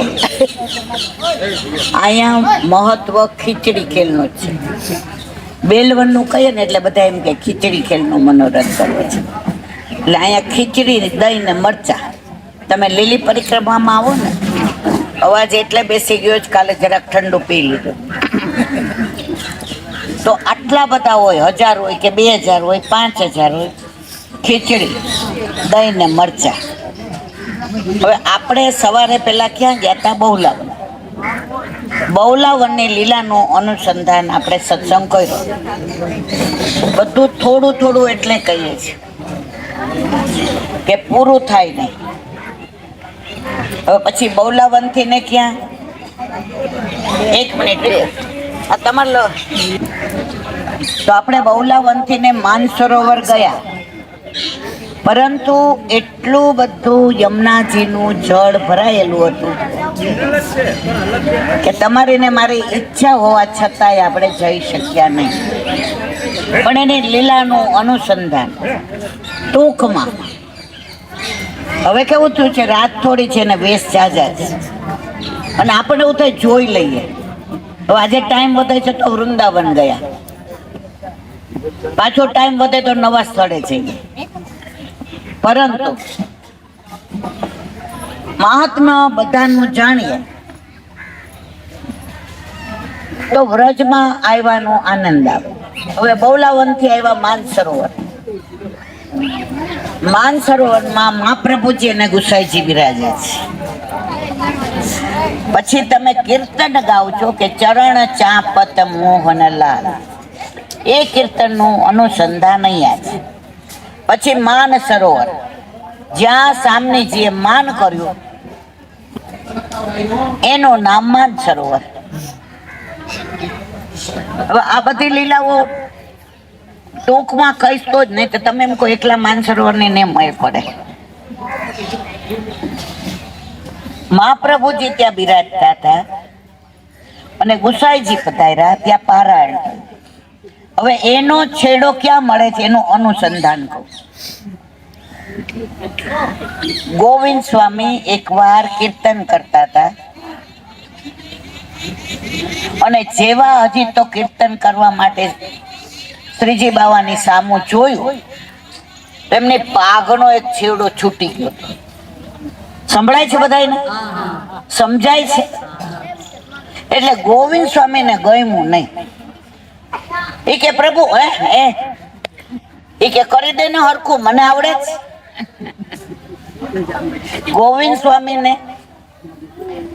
અહીંયા મહત્વ ખીચડી ખેલનું છે બેલવનનું કહીએ ને એટલે બધા એમ કે ખીચડી ખેલનું મનોરંજન કરે છે એટલે અહીંયા ખીચડી દહીં ને મરચા તમે લીલી પરિક્રમામાં આવો ને અવાજ એટલે બેસી ગયો જ કાલે જરાક ઠંડુ પી લીધું તો આટલા બધા હોય 1000 હોય કે 2000 હોય 5000 હોય ખીચડી દહીં ને મરચા હવે આપણે સવારે પહેલા ક્યાં ગયા હતા બહુલાવન બહુલાવનની લીલાનું અનુસંધાન આપણે સત્સંગ કર્યો બધું થોડું થોડું એટલે કહીએ છીએ કે પૂરું થાય નહીં હવે પછી બહુલાવનથી ને ક્યાં એક મિનિટ આ તમારે તો આપણે બહુલાવંથી ને માનસરોવર ગયા, પરંતુ એટલું બધું યમુનાજીનું જળ ભરાયેલું હતું કે તમારી ને મારી ઈચ્છા હોવા છતાંય આપણે જઈ શક્યા નહીં. પણ એની લીલાનું અનુસંધાન ટૂંકમાં હવે કેવું થયું છે, રાત થોડી છે ને વેશ જાજા છે, અને આપણે એવું થાય જોઈ લઈએ. હવે આજે ટાઈમ વધે છે તો વૃંદાવન ગયા, પાછો ટાઈમ વધે તો નવા સ્થળે જઈએ. પરંતુ મહાત્મા બધાનું જાણીએ તો વ્રજમાં આવ્યાનો આનંદ આવે. હવે બહુલાવનથી આવ્યા માનસરોવર. માનસરોવરમાં મહાપ્રભુજી અને ગુસાઈજી બિરાજે છે. પછી તમે કીર્તન ગાવ છો કે ચરણ ચાપત મોહનલાલ, એ કીર્તનનું અનુસંધાન અહીંયા છે. પછી માન સરોવર, જ્યાં સામનેજીએ માન કર્યું એનું નામ માન સરોવર. હવે આ બધી લીલાઓ ટૂંકમાં કહીશ તો જ, નહીં તો તમે એમ કહો એકલા માનસરોવરની ને મય પડે. મહાપ્રભુજી ત્યાં બિરાજતા હતા અને ગુસાઈજી પધાર્યા, ત્યાં પારાયણ. હવે એનો છેડો ક્યાં મળે છે એનું અનુસંધાન કહું. ગોવિંદ સ્વામી એકવાર કીર્તન કરતા હતા અને જેવા હજી તો કીર્તન કરવા માટે શ્રીજી બાવાની સામું જોયું, એમની પાઘનો એક છેડો છૂટી ગયો. સંભળાય છે બધાને? સમજાય છે? એટલે ગોવિંદ સ્વામીને ગમ્યું નહીં. એ કે પ્રભુ એ કે કરી દે ને હરખું, મને આવડે છે. ગોવિંદ સ્વામીને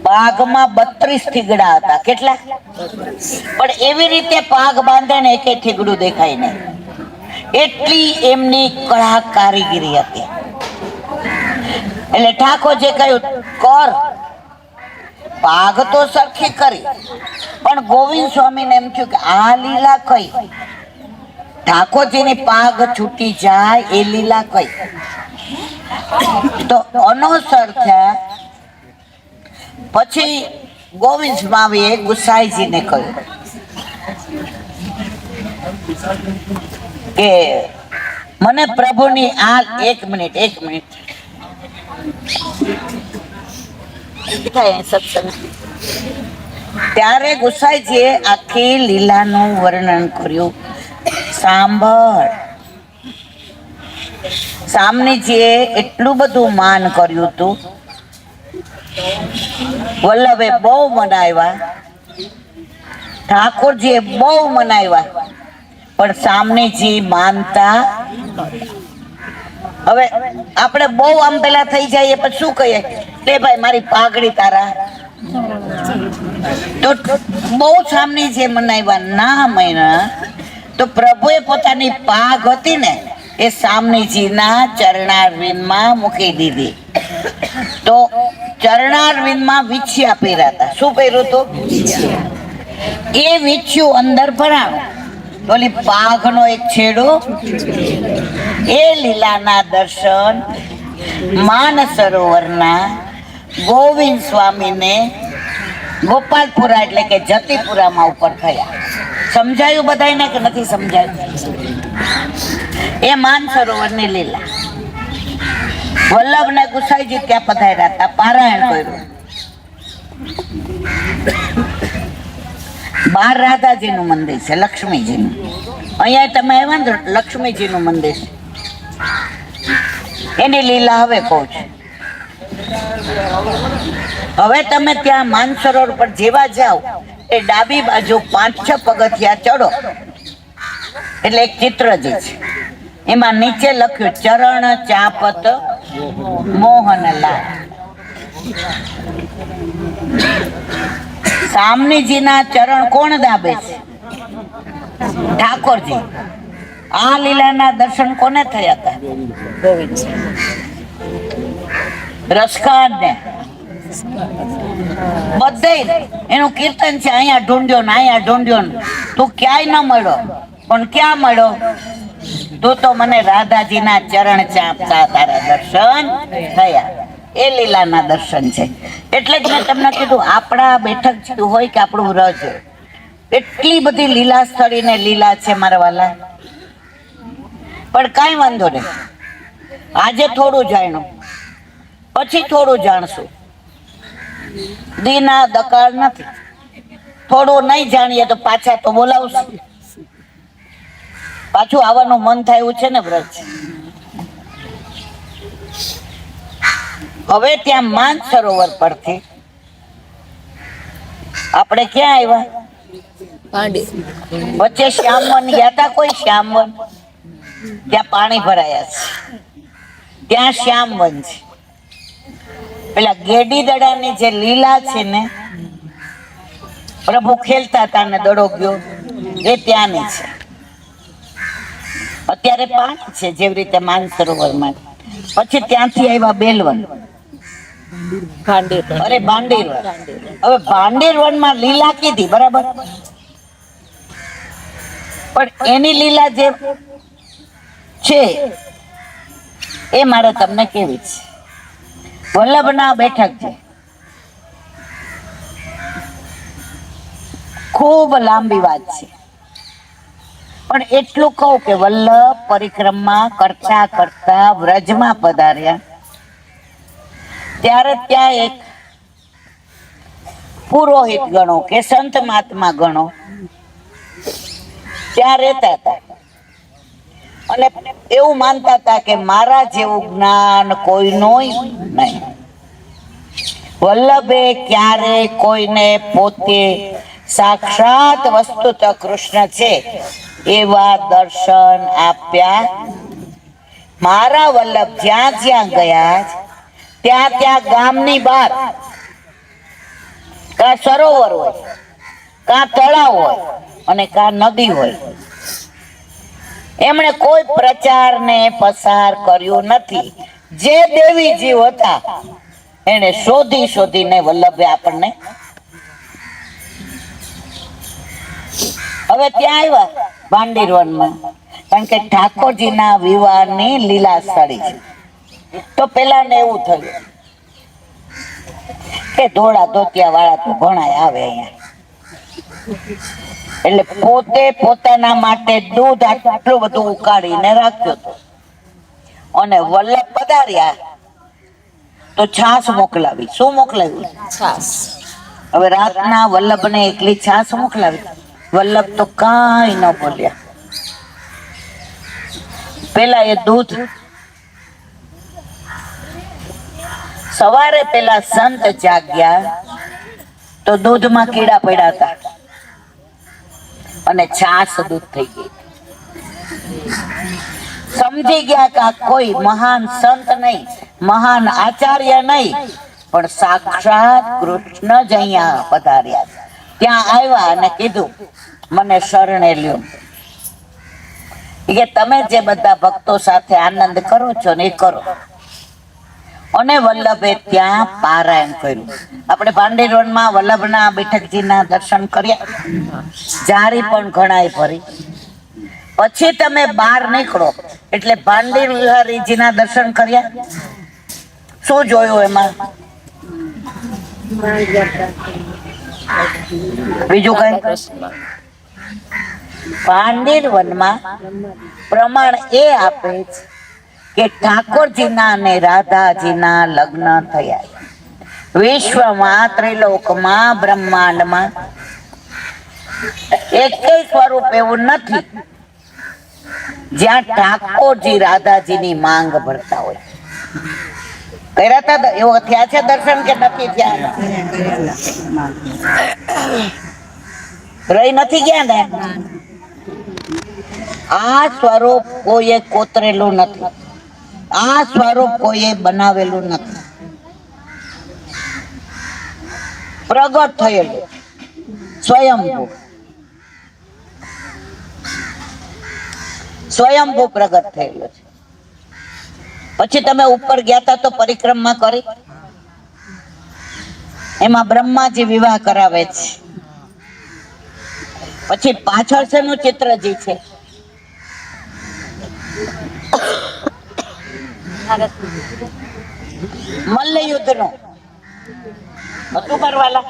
પાઘમાં 32 થીગડા હતા. કેટલા? પણ એવી રીતે પાઘ બાંધે ને એક થીગડું દેખાય નહીં, એટલી એમની કળા કારીગીરી હતી. એટલે ઠાકોરજી કહ્યું કર, પાઘ તો સરખી કરી. પણ ગોવિંદ સ્વામીને એમ થયું કે આ લીલા કઈ, ઠાકોરજીની પાઘ છૂટી જાય એ લીલા કઈ. તો અનોસર થયા. પછી ગોવિંદ સ્વામીએ ગુસાઈજીને કહ્યું કે મને પ્રભુની આ એક મિનિટ સત્સંગ. ત્યારે ગુસાઈજીએ આખી લીલાનું વર્ણન કર્યું. સાંભળ, સામનેજીએ એટલું બધું માન કર્યું હતું, વલ્લભે બહુ મનાવ્યા, ઠાકોરજીએ બહુ મનાવ્યા, પણ સામનેજી માનતા. હવે આપણે બહુ આમ પેલા થઈ જઈએ પછી શું કહીએ, તે ભાઈ મારી પાઘડી તારા, તો બહુ સામનેજી મનાવ્યા ના મહિના. તો પ્રભુએ પોતાની પાઘ હતી ને એ સામનેજીના ચરણારવિંદમાં મૂકી દીધી. તો ચરણારવિંદમાં વિછિયા પહેર્યા હતા. શું પહેર્યું હતું? એ વિછ્યું અંદર ભરાણું, ઓલી પાઘનો એક છેડો. એ લીલાના દર્શન માનસરોવરના ગોવિંદ સ્વામીને ગોપાલપુરા એટલે કે જતીપુરામાં ઉપર થયા. સમજાયું બધાને કે નથી સમજાયું? એ માનસરોવરની લીલા. વલ્લભ ને ગુસાઈજી ત્યાં પધાર્યા હતા, પારાયણ કર્યું. બહાર રાધાજીનું મંદિર છે, લક્ષ્મીજીનું. અહીંયા તમે આવ્યા ને લક્ષ્મીજીનું મંદિર છે. એની લીલા હવે કહું છું. હવે તમે ત્યાં માનસરોવર પર જેવા જાઓ એ ડાબી બાજુ 5-6 પગથિયા ચડો એટલે એક ચિત્ર જે છે એમાં નીચે લખ્યું ચરણ ચાપત મોહનલાલ. સામનેજીના ચરણ કોણ દાબે છે? ઠાકોરજી. આ લીલાના દર્શન કોને થયા હતા? ગોવિંદ રસખાન ને બધે એનું કીર્તન છે, અહીંયા ઢૂંઢ્યો ને અહીંયા ઢૂંઢ્યો ને, તું ક્યાંય ન મળ્યો. પણ ક્યાં મળ્યો? તું તો મને રાધાજીના ચરણ ચાંપતા તારા દર્શન થયા. એ લીલાના દર્શન છે. એટલે જ મેં તમને કીધું, આપણા બેઠક હોય કે આપણું વ્રજ, એટલી બધી લીલા સ્થળી ને લીલા છે મારા વાલા. પણ કાંઈ વાંધો નહીં, આજે થોડું જાણ્યું, પછી થોડું જાણશું. દીના દકાળ નથી. થોડું નહીં જાણીએ તો પાછા તો બોલાવશું. પાછું આવવાનું મન થાય એવું છે ને વ્રજ. હવે ત્યાં માન સરોવર પરથી આપણે ક્યાં આવ્યા? વચ્ચે શ્યામવન ગયા હતા. કોઈ શ્યામવન? ત્યાં પાણી ભરાયા છે, ત્યાં શ્યામવન છે. પેલા ગેડી દડાની જે લીલા છે ને, પ્રભુ ખેલતા હતા ને દડો ગયો, એ ત્યાંની છે. અત્યારે પાણી છે જેવી રીતે માનસરોવરમાં. પછી ત્યાંથી આવ્યા બેલવન, અરે ભાંડીરવન. હવે ભાંડીરવન માં લીલા કીધી બરાબર, પણ એની લીલા જે છે એ મારે તમને કેવી છે. વલ્લભના બેઠક છે, ખૂબ લાંબી વાત છે. પણ એટલું કહું કે વલ્લભ પરિક્રમા કરતા કરતા વ્રજમાં પધાર્યા ત્યારે ત્યાં એક પુરોહિત ગણો કે સંત મહાત્મા ગણો ત્યાં રહેતા હતા. અને એવું માનતા હતા કે મારા જેવું જ્ઞાન કોઈનું નહીં. વલ્લભે ક્યારે કોઈને પોતે સાક્ષાત વસ્તુત કૃષ્ણ છે એવા દર્શન આપ્યા. મારા વલ્લભ જ્યાં જ્યાં ગયા ત્યાં ત્યાં ગામની બહાર કાં સરોવર હોય, કાં તળાવ હોય અને કાં નદી હોય. એમણે કોઈ પ્રચાર ને પસાર કર્યું નથી. જે દેવી જીવ હતા એને શોધી શોધીને વલ્લભે આપણને. હવે ત્યાં આવ્યા ભાંડીરવનમાં, કારણ કે ઠાકોરજીના વિવાહની લીલા સ્થળી છે. તો પેલા ને એવું થયું કે ધોળા ધોતિયા વાળા તો ઘણા આવે અહીંયા. એટલે પોતે પોતાના માટે દૂધ આટલું બધું ઉકાળીને રાખ્યું હતું. અને વલ્લભ પધાર્યા તો છાસ મોકલાવી. શું મોકલાવ્યું? છાસ. હવે રાતના વલ્લભને એકલી છાસ મોકલાવી. વલ્લભ તો કાંઈ ન બોલ્યા. પેલા એ દૂધ, સવારે પેલા સંત જાગ્યા તો દૂધમાં કીડા પડ્યા હતા અને છાસ દૂધ થઈ ગઈ. સમજી ગયા કે આ કોઈ મહાન સંત નહીં, મહાન આચાર્ય નહીં, પણ સાક્ષાત કૃષ્ણ જ અહીંયા પધાર્યા. ત્યાં આવ્યા અને કીધું મને શરણે લ્યો. કે તમે જે બધા ભક્તો સાથે આનંદ કરો છો ને એ કરો. અને વલ્લભે ત્યાં પારાયણ કર્યું. આપણે ભાંડીરવનમાં વલ્લભના બેઠકજીના દર્શન કર્યા, જારી પણ ઘણાય ભરી. પછી તમે બહાર નીકળો એટલે ભાંડીર વિહારીજીના દર્શન કર્યા. શું જોયું એમાં? બીજું કઈ? ભાંડીરવનમાં પ્રમાણ એ આપે છે કે ઠાકોરજીના અને રાધાજીના લગ્ન થયા. વિશ્વમાં, ત્રિલોકમાં, બ્રહ્માંડમાં એકેય સ્વરૂપ એવું નથી જ્યાં ઠાકોરજી રાધાજીની માંગ ભરતા હોય. કર્યા હતા એવો થયા છે દર્શન કે નથી થયા? રહી નથી ગયા ને. આ સ્વરૂપ કોઈએ કોતરેલું નથી, આ સ્વરૂપ કોઈએ બનાવેલું નથી, પ્રગટ થયેલું સ્વયંભૂ. સ્વયંભૂ પ્રગટ થયેલું છે. પછી તમે ઉપર ગયા તા તો પરિક્રમા કરી. એમાં બ્રહ્માજી વિવાહ કરાવે છે. પછી પાછળ શેનું ચિત્રજી છે? મલ્લયુદ્ધ નું હતું કરવાલા.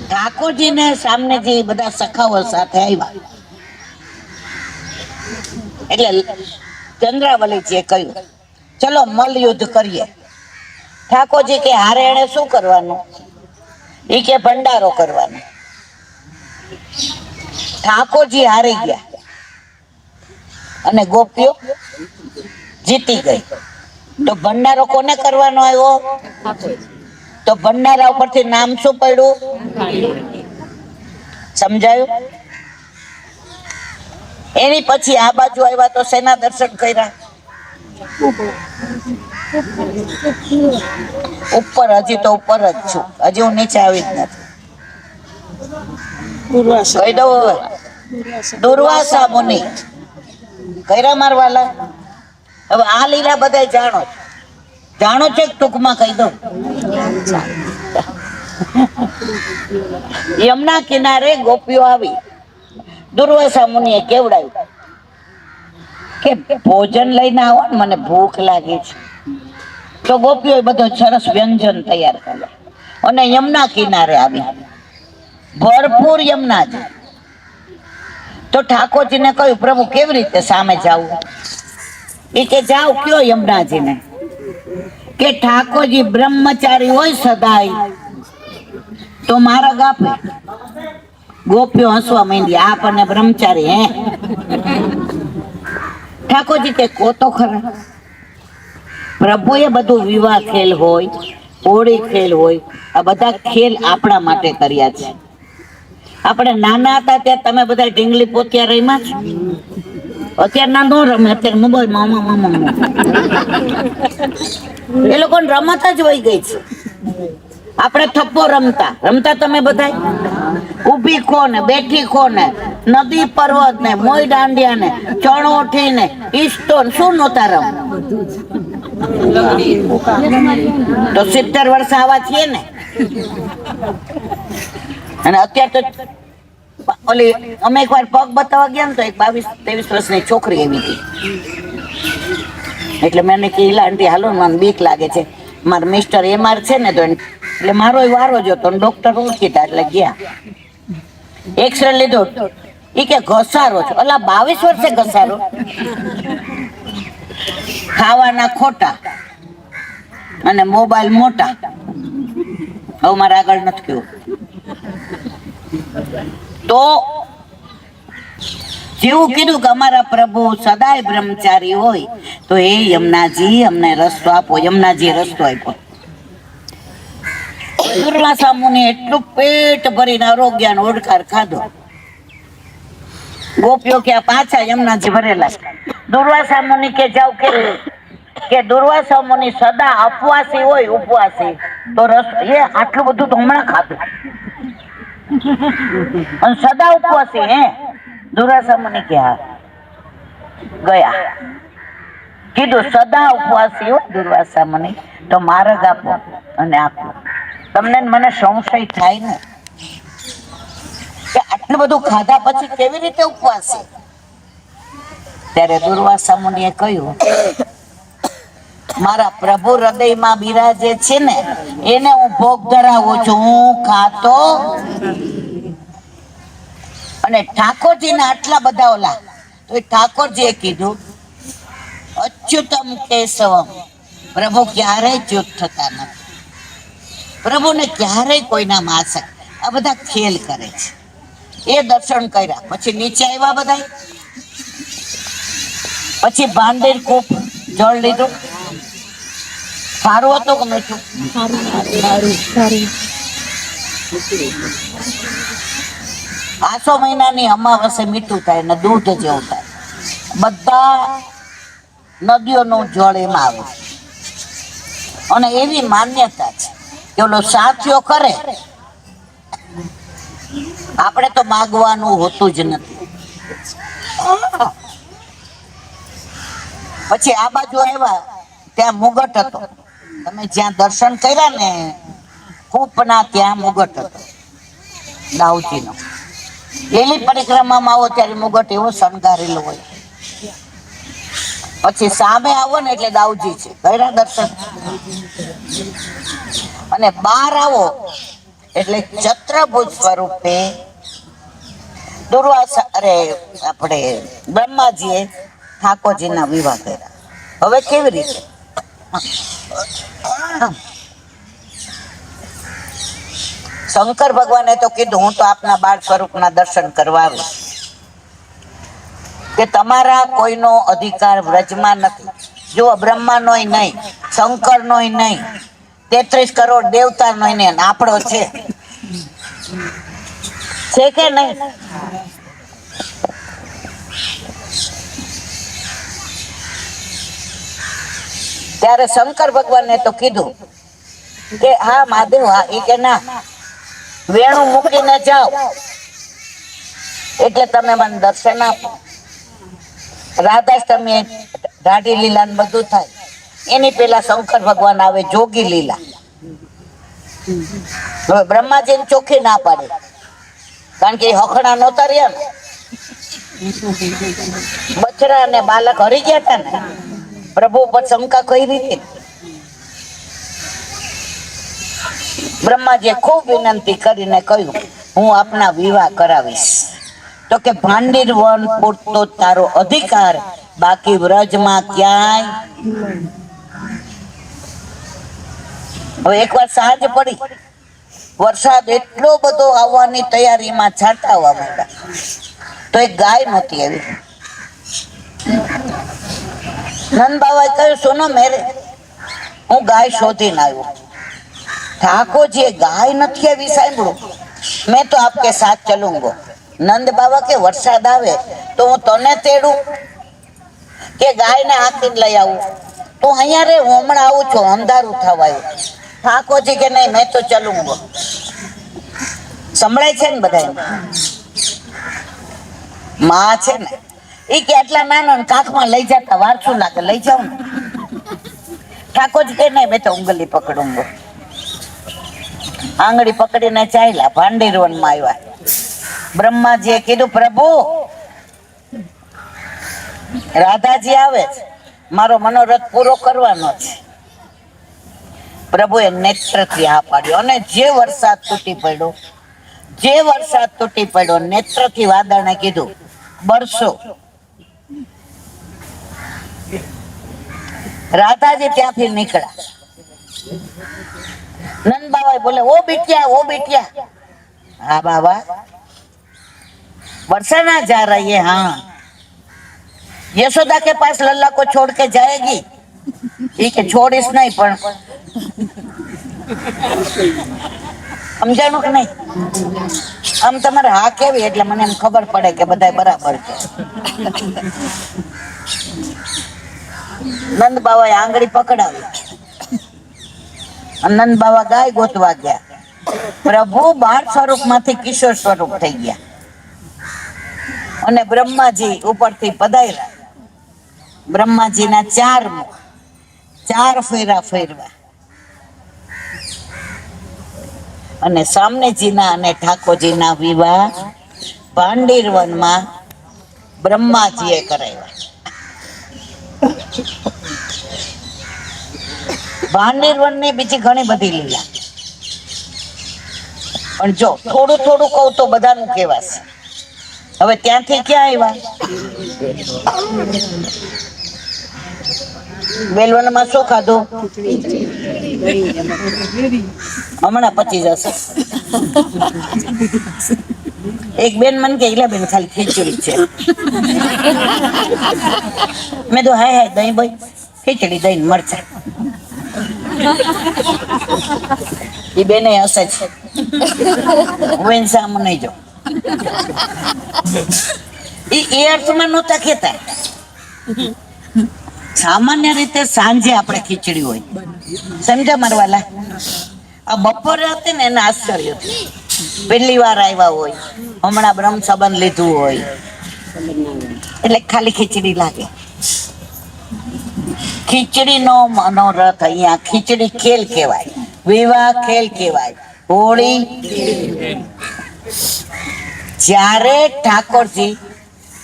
ઠાકોરજી ને સામને જે બધા સખાઓ સાથે આવ્યા એટલે ચંદ્રાવલીજીએ કહ્યું ચલો મલ્લયુદ્ધ કરીએ. ઠાકોરજી કે હારે એને શું કરવાનું? એ કે ભંડારો કરવાનો. ઠાકોરજી હારી ગયા અને ગોપીઓ જીતી ગઈ. તો ભંડારો કોને કરવાનો આવ્યો? તો ભંડારા ઉપરથી નામ શું પડ્યું? સમજાયું? એની પછી આ બાજુ આવ્યા તો શેના દર્શન કર્યા? ઉપર. હજી તો ઉપર જ છું, હજી હું નીચે આવી જ નથી. કહી દઉં હવે. દુર્વાસા મુનિ કર્યા મારવાલા. હવે આ લીલા બધા જાણો છે ટૂંકમાં કહી દઉં. યમુના કિનારે ગોપીઓ આવી. દુર્વાસા મુનિએ કેવડાવ્યું કે ભોજન લઈને આવો ને, મને ભૂખ લાગી છે. તો ગોપીઓએ બધો સરસ વ્યંજન તૈયાર કર્યા અને યમુના કિનારે આવી. ભરપૂર યમુનાજી. તો ઠાકોરજીને કહ્યું પ્રભુ કેવી રીતે સામે જાવું? એ કે જાઓ કયો યમુનાજીને કે ઠાકોરજી બ્રહ્મચારી હોય સદાય તો માર્ગ આપે. ગોપીઓ હસવા માંડી, આપ અને બ્રહ્મચારી હે? ઠાકોરજી કે કો તો ખરા. પ્રભુએ બધું વિવાહ ખેલ હોય, હોળી ખેલ હોય, આ બધા ખેલ આપણા માટે કર્યા છે. આપણે નાના હતા ત્યારે તમે બધા ઢીંગલી પોતિયા રમ્યા છો? અત્યારે ના નો રમે, અત્યારે મોબાઈલ મામા એ લોકોને રમત જ વહી ગઈ છે. આપણે થપ્પો રમતા તમે બધા ઊભી ખો ને બેઠી ખો ને નદી પર્વત ને મોઈ દાંડિયા ને ચણોઠી ને ઈસ્ટો શું નહોતા રમ? તો 70 વર્ષ આવા છીએ ને. અને અત્યારે તો ઓલી અમે એકવાર પગ બતાવવા ગયા ને તો એક 22-23 વર્ષની છોકરી એવી હતી. એટલે મેં કીધું આંટી હાલો, મને બીક લાગે છે. મારા મિસ્ટર એમઆર છે ને, તો એટલે મારો વારો જ હતો. ડોક્ટર ઓળખીતા એટલે ગયા. એક્સરે લીધો. એ કે ઘસારો છો. અલા 22 વર્ષે ઘસારો? ખાવાના ખોટા અને મોબાઈલ મોટા. હવે મારે આગળ નથી કેવું. તો જેવું કીધું કે અમારા પ્રભુ સદાય બ્રહ્મચારી હોય તો એ યમુનાજી અમને રસ્તો આપો. યમુનાજીએ રસ્તો આપ્યો. દુર્વાસા મુનિ એટલું પેટ ભરીને આરોગ્યનો ઓડકાર ખાધો. ગોપીઓ કે પાછા યમુનાજી ભરેલા. દુર્વાસા મુનિ કે જાવ કે દુર્વાસા મુનિ સદા ઉપવાસી હોય, ઉપવાસી તો રસ એ આટલું બધું તો હમણાં ખાધું અને સદા ઉપવાસી હે? દુર્વાસા મુનિ કે હા. ગયા. કીધું સદા ઉપવાસી હોય દુર્વાસા મુનિ તો માર્ગ આપો અને આપો. તમને મને સંશય થાય ને કે આટલું બધું ખાધા પછી કેવી રીતે ઉપવાસી? ત્યારે દુર્વાસા મુનિએ કહ્યું મારા પ્રભુ હૃદયમાં બિરાજે છે ને એને હું ભોગ ધરાવું છું, હું ખાતો. અને ઠાકોરજીના આટલા બધા ઓલા તો એ ઠાકોરજીએ કીધું અચ્યુતમ કેશવમ. પ્રભુ ક્યારેય ચ્યુત થતા નથી. પ્રભુને ક્યારેય કોઈના માસક આ બધા ખેલ કરે છે. એ દર્શન કર્યા પછી નીચે આવ્યા બધા. પછી ભાંડેર કૂપ જળ લીધું. સારું હતું કે મીઠું? આસો મહિનાની અમાવસે મીઠું થાય ને દૂધ જેવું થાય. બધા નદીઓનું જળ એમાં આવે. અને એવી માન્યતા છે કે ઓલો સાથીઓ કરે આપણે તો માગવાનું હોતું જ નથી. પછી આ બાજુ આવ્યા ત્યાં મુગટ હતો. તમે જ્યાં દર્શન કર્યા ને કૂપના ત્યાં મુગટ હતો દાઉજીનો. લીલી પરિક્રમામાં આવો ત્યારે મુગટ એવો શણગારેલો હોય. પછી સામે આવો ને એટલે દાઉજી છે, કર્યા દર્શન. અને બહાર આવો એટલે ચત્રભુજ સ્વરૂપે આપણે બ્રહ્માજીએ ઠાકોરજીના વિવાહ કર્યા. હવે કેવી રીતે? શંકર ભગવાને તો કીધું હું તો આપના બાળ સ્વરૂપના દર્શન કરવા આવીશ, કે તમારા કોઈનો અધિકાર વ્રજમાં નથી. જો બ્રહ્માનોય નહીં, શંકરનોય નહીં, 33 કરોડ દેવતાનોય નહીં, આપણો છે કે નહીં? ત્યારે શંકર ભગવાને તો કીધું કે હા મહાદેવ, હા. એ કે ના, વેણું મૂકીને જાઓ એટલે તમે મને દર્શન આપો. રાધાષ્ટમી દાઢી લીલા ને બધું થાય એની પેલા શંકર ભગવાન આવે જોગી લીલા. હવે બ્રહ્માજીને ચોખ્ખી ના પાડે, કારણ કે એ હખણા નહોતા રહ્યા ને, બચરા અને બાલક હરી ગયા હતા ને, પ્રભુ ઉપર શંકા કઈ રીતે. બ્રહ્માજીએ ખૂબ વિનંતી કરીને કહ્યું હું આપના વિવાહ કરાવીશ. તો કે ભાંડીર વન પૂરતો તારો અધિકાર, બાકી વ્રજમાં ક્યાંય. હવે એકવાર સાંજ પડી, વરસાદ એટલો બધો આવવાની તૈયારીમાં છાંટા આવવા માંડ્યા, તો એક ગાય નહોતી આવી. નંદ બાબાએ કહ્યું સુનો મેરે, હું ગાય શોધીને આવ્યો. ઠાકોરજીએ ગાય નથી આવી સાંભળું, મેં તો આપકે સાથ ચલુંગો. નંદ બાબા કે વરસાદ આવે તો હું તને તેડું કે ગાયને હાથીને લઈ આવું? તું અહીંયા રે, હું હમણાં આવું છું, અંધારું થવા આવ્યું. ઠાકોરજી કે નહીં, મેં તો ચલુંગો. સંભળાય છે ને બધા? માં છે ને એ કે આટલા નાના કાખમાં લઈ જતા વાર શું લાગે, લઈ જાવ ને. ઠાકોરજી કે નહીં, મેં તો ઉંગલી પકડુંગો. આંગળી પકડીને ચાલ્યા, ભાંડીર વનમાં આવ્યા. બ્રહ્માજીએ કીધું પ્રભુ રાધાજી આવે છે, મારો મનોરથ પૂરો કરવાનો છે. પ્રભુએ નેત્રથી હા પાડ્યો, અને જે વરસાદ તૂટી પડ્યો, નેત્રથી વાદળને કીધું બરસો. રાધાજી ત્યાંથી નીકળ્યા. નંદ બાબા બોલે ઓ बिटिया. हाँ बाबा, बरसाना जा रही है। हाँ, यशोदा के पास लल्ला को छोड़ के जाएगी? ठीक है, छोड़ीश नहीं, पर સમજાણું કે નહીં? આમ તમારે હા કેવી એટલે મને એમ ખબર પડે કે બધા બરાબર છે. નંદ બાબાએ આંગળી પકડાવી, નંદ બાબા ગાય ગોતવા ગયા. પ્રભુ બાળ સ્વરૂપ માંથી કિશોર સ્વરૂપ થઈ ગયા અને બ્રહ્માજી ઉપરથી પધાર્યા. બ્રહ્માજીના 4 મુખ, 4 ફેરા ફેરવા અને સામનેજીના અને ઠાકોરજીના વિવાહ ભાંડીર વનમાં બ્રહ્માજીએ કરાવ્યા. ભાંડીર વનની બીજી ઘણી બધી લીલા, પણ જો થોડું થોડું કહું તો બધાનું કહેવાશે. હવે ત્યાંથી ક્યાં આવ્યા? બેલવનમાં શું ખાધું? હમણાં પચી જશે. એક બેન મને કે ઈલા બેન ખાલી ખીચડી છે. મેં તો હાય હાય દહીં ભાઈ, ખીચડી દહીં મરચા. એ બેને હશે છે, હું સામ નહીં જો. એ અર્થમાં નહોતા કહેતા. સામાન્ય રીતે સાંજે આપણે ખીચડી હોય, સમજા મારવાલા? આ બપોરે હતી ને એને આશ્ચર્ય થયું, પહેલી વાર આવ્યા હોય, હમણાં બ્રહ્મ સંબંધ લીધું હોય એટલે ખાલી ખીચડી લાગે. ખીચડીનો મનોરથ અહીંયા ખીચડી ખેલ કહેવાય, વિવાહ ખેલ કહેવાય, હોળી. જ્યારે ઠાકોરજી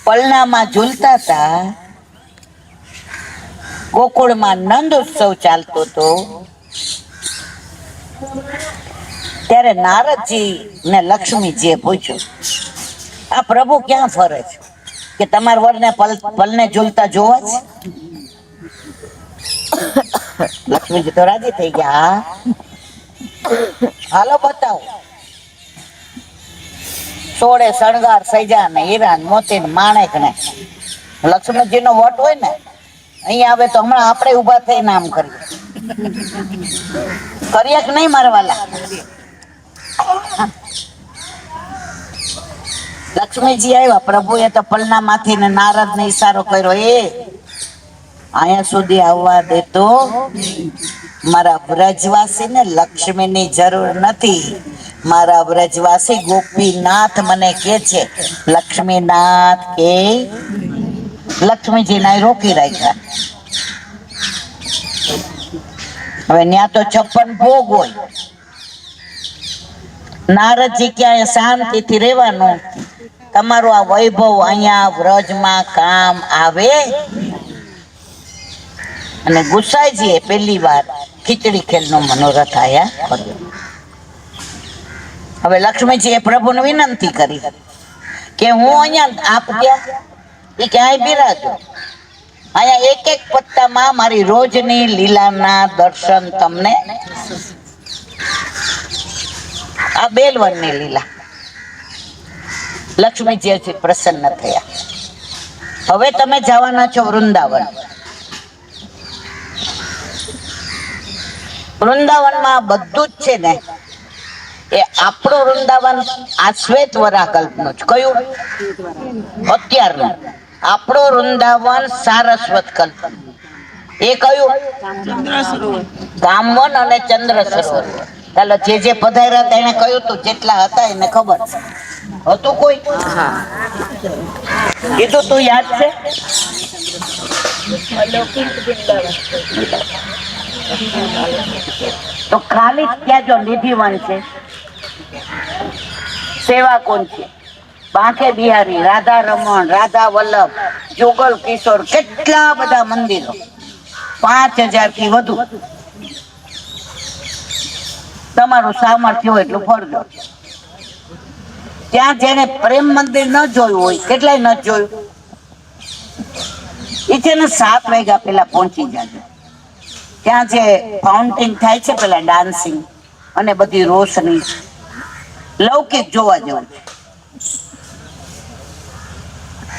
પલનામાં ઝૂલતા હતા, ગોકુળમાં નંદ ઉત્સવ ચાલતો હતો, ત્યારે નારદજી ને લક્ષ્મીજીએ પૂછ્યું, આ પ્રભુ ક્યાં ફરે છે કે તમારા વરને પલને ઝૂલતા જોવા છે? લક્ષ્મીજી તો રાજી થઈ ગયા, હાલો બતાવો. સોળે શણગાર સૈજા ને હીરા ને મોતી ને માણેક ને લક્ષ્મીજી નો વટ હોય ને અહીંયા આવે તો હમણાં આપણે ઉભા થઈને આમ કરીએ કે નહીં મારવાલા? લક્ષ્મીજી આવ્યા, પ્રભુએ તો પલના માંથી ને નારદ ને ઈશારો કર્યો, એ અહીંયા સુધી આવવા દેતો, મારા વ્રજવાસી ને લક્ષ્મીની જરૂર નથી, મારા વ્રજવાસી ગોપીનાથ મને કે છે, લક્ષ્મીનાથ કે લક્ષ્મીજી ના રોકી રાખ્યા. હવે ત્યાં તો 56 ભોગ હોય, નારદજી ક્યાંય શાંતિથી રહેવાનું, તમારું આ વૈભવ અહીંયા વ્રજમાં કામ આવે? અને ગુસાઈજીએ પહેલી વાર ખીચડી ખેલનો મનોરથ આયા કર્યો. હવે લક્ષ્મીજીએ પ્રભુને વિનંતી કરી કે હું અહીંયા આપ ગયા એ ક્યાંય બિરાજો, અહીંયા એક એક પત્તામાં મારી રોજની લીલાના દર્શન તમને. આ બેલવનની લીલા. લક્ષ્મીજી પ્રસન્ન થયા. હવે તમે જવાના છો વૃંદાવન. વૃંદાવનમાં બધું જ છે ને એ આપણું વૃંદાવન આ શ્વેત વરાકલ્પનું જ. કયું? અત્યારનું. આપણું વૃંદાવન સારસ્વત કલ્પ. એ કયું? કામવન અને ચંદ્ર સરોવર. ચાલો, જે પધાર્યા હતા એને કહ્યું તું, જેટલા હતા એને ખબર હતું. કોઈ કીધું તું યાદ છે? તો ખાલી ત્યાં જો નિધિવન છે, સેવા કોણ છે, બાંકે બિહારી, રાધા રમણ, રાધા વલ્લભ, જોગલ કિશોર, કેટલા બધા મંદિરો, 5000 થી વધુ. તમારું સામર્થ્ય હોય એટલું ફરજો. ત્યાં જેને પ્રેમ મંદિર ન જોયું હોય, કેટલાય ન જોયું, એ છે ને 7 વાગ્યા પેલા પહોંચી જાજો. ત્યાં જે ફાઉન્ટેન થાય છે પેલા ડાન્સિંગ અને બધી રોશની, લૌકિક જોવા જેવું છે.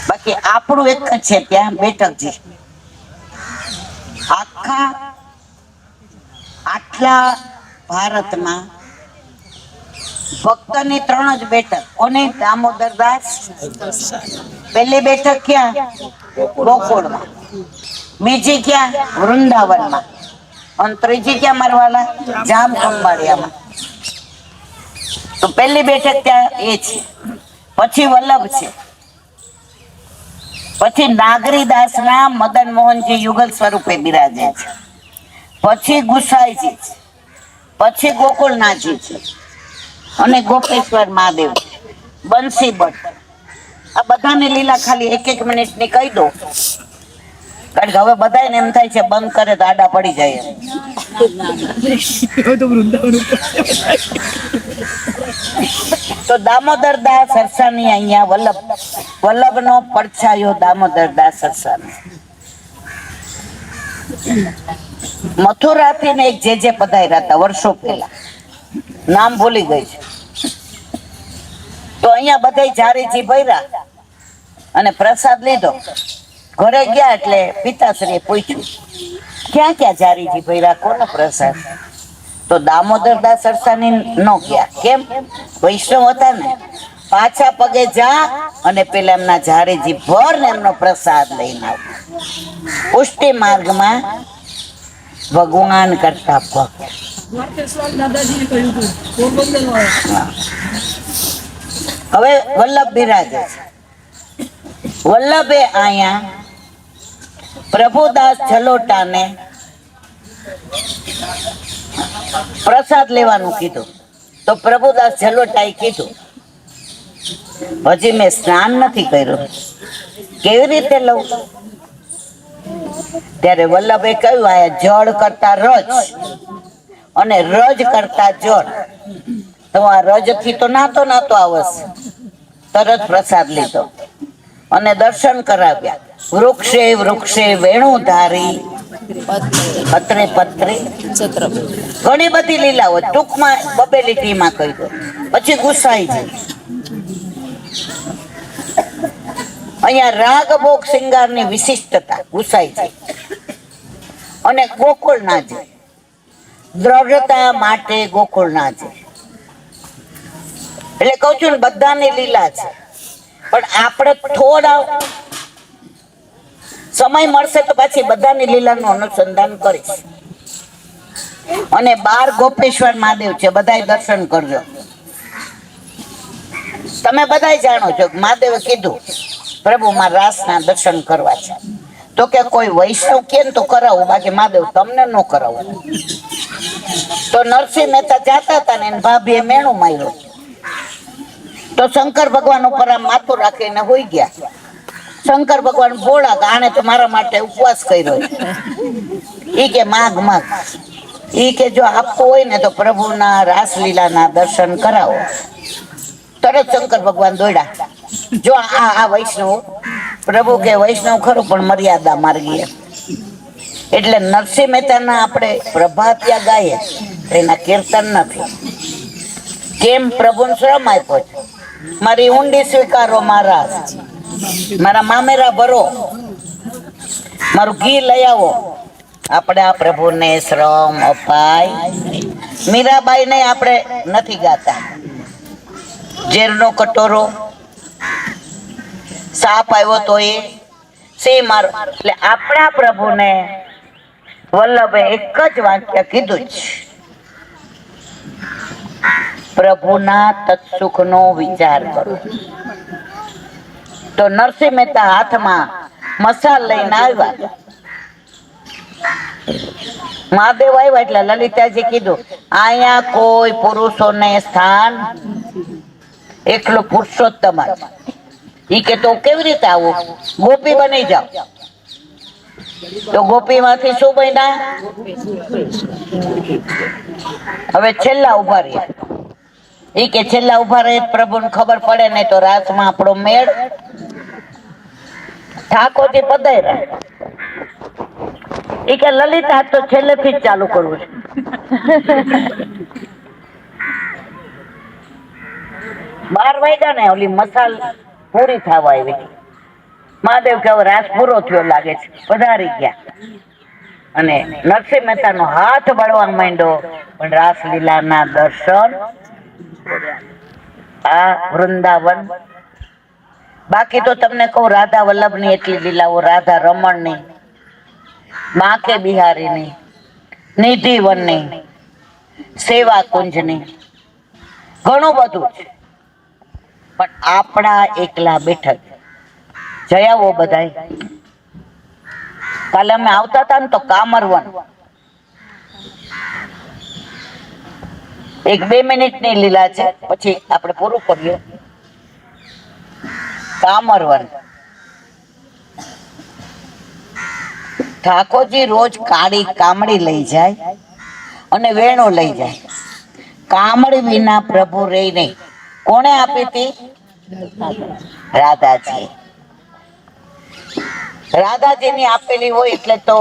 બાકી આપણું એક જ છે ત્યાં બેઠકજી. આટલા ભારતમાં ભક્તની 3 જ બેઠક. કોની? દામોદરદાસ. પહેલી બેઠક ક્યાં? ગોકુળમાં. બીજી ક્યાં? વૃંદાવનમાં. અને ત્રીજી ક્યાં મારવાલા? જામખંભાળિયામાં. તો પહેલી બેઠક ત્યાં એ છે. પછી વલ્લભ છે, પછી નાગરીદાસના મદન મોહનજી યુગલ સ્વરૂપે બિરાજે છે, પછી ગુસાઈજી છે, પછી ગોકુળનાથજી છે અને ગોપેશ્વર મહાદેવ છે, બંસી ભટ્ટ. આ બધાની લીલા ખાલી 1 મિનિટની કહી દો, કારણ કે હવે બધાને એમ થાય છે બંધ કરે તો આડા પડી જાય. તો દામોદરદાસ સરસાની અહીંયા વલ્લભનો પડછાયો દામોદરદાસ સરસાની. મથુરાથી ને એક જે પધાર્યા હતા વર્ષો પહેલા, નામ ભૂલી ગઈ છે. તો અહીંયા બધા જારીજી ભર્યા અને પ્રસાદ લીધો. ઘરે ગયા એટલે પિતાશ્રીએ પૂછ્યું, ક્યાં ક્યાં જારીજી ભર્યા, કોનો પ્રસાદ? તો દામોદરદાસ સરસાની ન ગયા. કેમ? વૈષ્ણવ હતા ને. પાછા પગે જા અને પેલા એમના જારીજી ભર ને એમનો પ્રસાદ લઈને આવ. પુષ્ટિ માર્ગમાં ભગવાન કરતા ભક્ત. હવે વલ્લભ બિરાજે છે. વલ્લભે અહીંયા પ્રભુદાસ જલોટાને પ્રસાદ લેવાનું કીધું તો પ્રભુદાસ જલોટાએ કીધું હજી મેં સ્નાન નથી કર્યું, કેવી રીતે લઉં? ત્યારે વલ્લભે કહ્યું આ જળ કરતા રજ અને રજ કરતા જળ, તો આ રજ થી તો નાતો આવસ. તરત પ્રસાદ લીધો અને દર્શન કરાવ્યા. વૃક્ષે વૃક્ષે વેણુધારી પત્રે પત્રે ઘણી બધી લીલાઓ ટૂંકમાં બબે લીટીમાં કહી દો, પછી ગુસાઈ જાય. અહીંયા રાગ ભોગ શિંગારની વિશિષ્ટતા ગુસાઈ જાય. અને ગોકુળ ના જાય, દ્રઢતા માટે ગોકુળ ના જાય. એટલે કઉ છું ને બધાની લીલા છે, પણ આપણે થોડા સમય મળશે તો પાછી બધાની લીલાનું અનુસંધાન કરીશ. અને 12 ગોપેશ્વર મહાદેવ છે, બધાય દર્શન કરજો. તમે બધાય જાણો છો કે મહાદેવે કીધું પ્રભુ મારા રાસના દર્શન કરવા છે, તો કે કોઈ વૈષ્ણવ કે તો કરાવું, બાકી મહાદેવ તમને ન કરાવું. તો નરસિંહ મહેતા જાતા હતા ને ભાભીએ મેણું માર્યો, તો શંકર ભગવાન ઉપર આમ માથું રાખીને હોઈ ગયા. શંકર ભગવાન બોલા કે આણે તો મારા માટે ઉપવાસ કર્યો. ઈ કે માગ માગ, ઈ કે જો આપવું હોય ને તો પ્રભુના રાસલીલાના દર્શન કરાવો. તરત શંકર ભગવાન દોડ્યા. જો આ વૈષ્ણવ, પ્રભુ કે વૈષ્ણવ ખરું પણ મર્યાદા માર્ગી. એટલે નરસિંહ મહેતાના આપણે પ્રભાતિયા ગાઈએ એના કીર્તન નથી. કેમ પ્રભુને શ્રમ આપ્યો છે, મારી ઊંડી સ્વીકારો મહારાજ, મારા મામેરા ભરો, મારું ઘી લઈ આવો. આપણે આ પ્રભુને શ્રમ અપાય. મીરાબાઈ ને આપણે નથી ગાતા. ઝેરનો કટોરો, સાપ આવ્યો તો એ સિંહ મારો. એટલે આપણા પ્રભુને વલ્લભે એક જ વાક્ય કીધું જ, પ્રભુના તત્સુખનો વિચાર કરો. તો નરસિંહ મહેતા હાથમાં મસાલ લઈને આવ્યા. મહાદેવ આવ્યા એટલે લલિતાજી કીધું અહીંયા કોઈ પુરુષોને સ્થાન, એકલો પુરુષોત્તમ. ઈ કે તો કેવી રીતે આવું? ગોપી બની જાઓ. તો ગોપી માંથી શું બન્યા? હવે છેલ્લા ઉભા રહ્યા. ઈ કે છેલ્લા ઉભા રહે પ્રભુને ખબર પડે ને તો રાસમાં આપણો મેળ. ઠાકોરજી પધાર્યા. ઈ કે લલિતા તો છેલ્લેથી જ ચાલુ કરવું છે. 12 વાગ્યા ને ઓલી મસાલ પૂરી થવા આવી. મહાદેવ કે રાસ પૂરો થયો લાગે છે, પધારી ગયા. અને નરસિંહ મહેતા નો હાથ બળવા માંડ્યો, પણ રાસલીલાના દર્શન. આ વૃંદાવન. બાકી તો તમને કહું રાધા વલ્લભ ની એટલી લીલાઓ, રાધા રમણ ની, બાંકે બિહારી ની, નિધિવન ની, સેવા કુંજ ની, ઘણું બધું છે. પણ આપણા એકલા બેઠક જયાવો બધાય. કાલે અમે આવતા હતા ને તો કામરવન, 1-2 મિનિટની લીલા છે, પછી આપણે પૂરું કરીએ. કામરવન ઠાકોરજી રોજ કાળી કામડી લઈ જાય અને વેણો લઈ જાય. કામડી વિના પ્રભુ રે નહીં. કોણે આપી હતી? રાધાજી. રાધાજીની આપેલી હોય એટલે તો.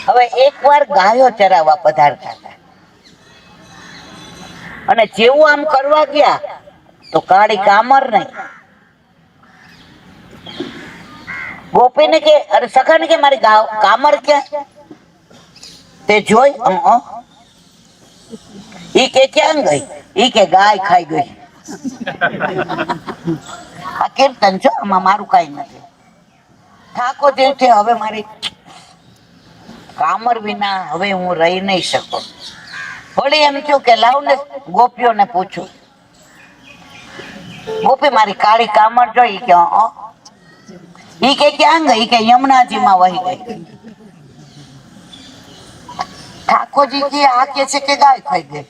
હવે એકવાર ગાયો ચરાવવા પધારતા હતા અને જેવું આમ કરવા ગયા તો કાળી કામર નહીં. ગોપીને કે અરે સખાને કે મારી કામર ક્યાં? તે જોઈ ઈ કે ક્યાં ગઈ? ઈ કે ગાય ખાઈ ગઈ. આ કીર્તન છો, આમાં મારું કઈ નથી. ઠાકોરજી છે હવે મારી કામર વિના હવે હું રહી નહીં શકું. વળી એમ થયું કે લાવ ને ગોપીઓને પૂછું. ગોપી મારી કાળી કામર જોઈ કે ઈ કે ક્યાં ગઈ? કે યમુનાજીમાં વહી ગઈ. ઠાકોરજી કે આ કે છે કે ગાય ખાઈ ગઈ,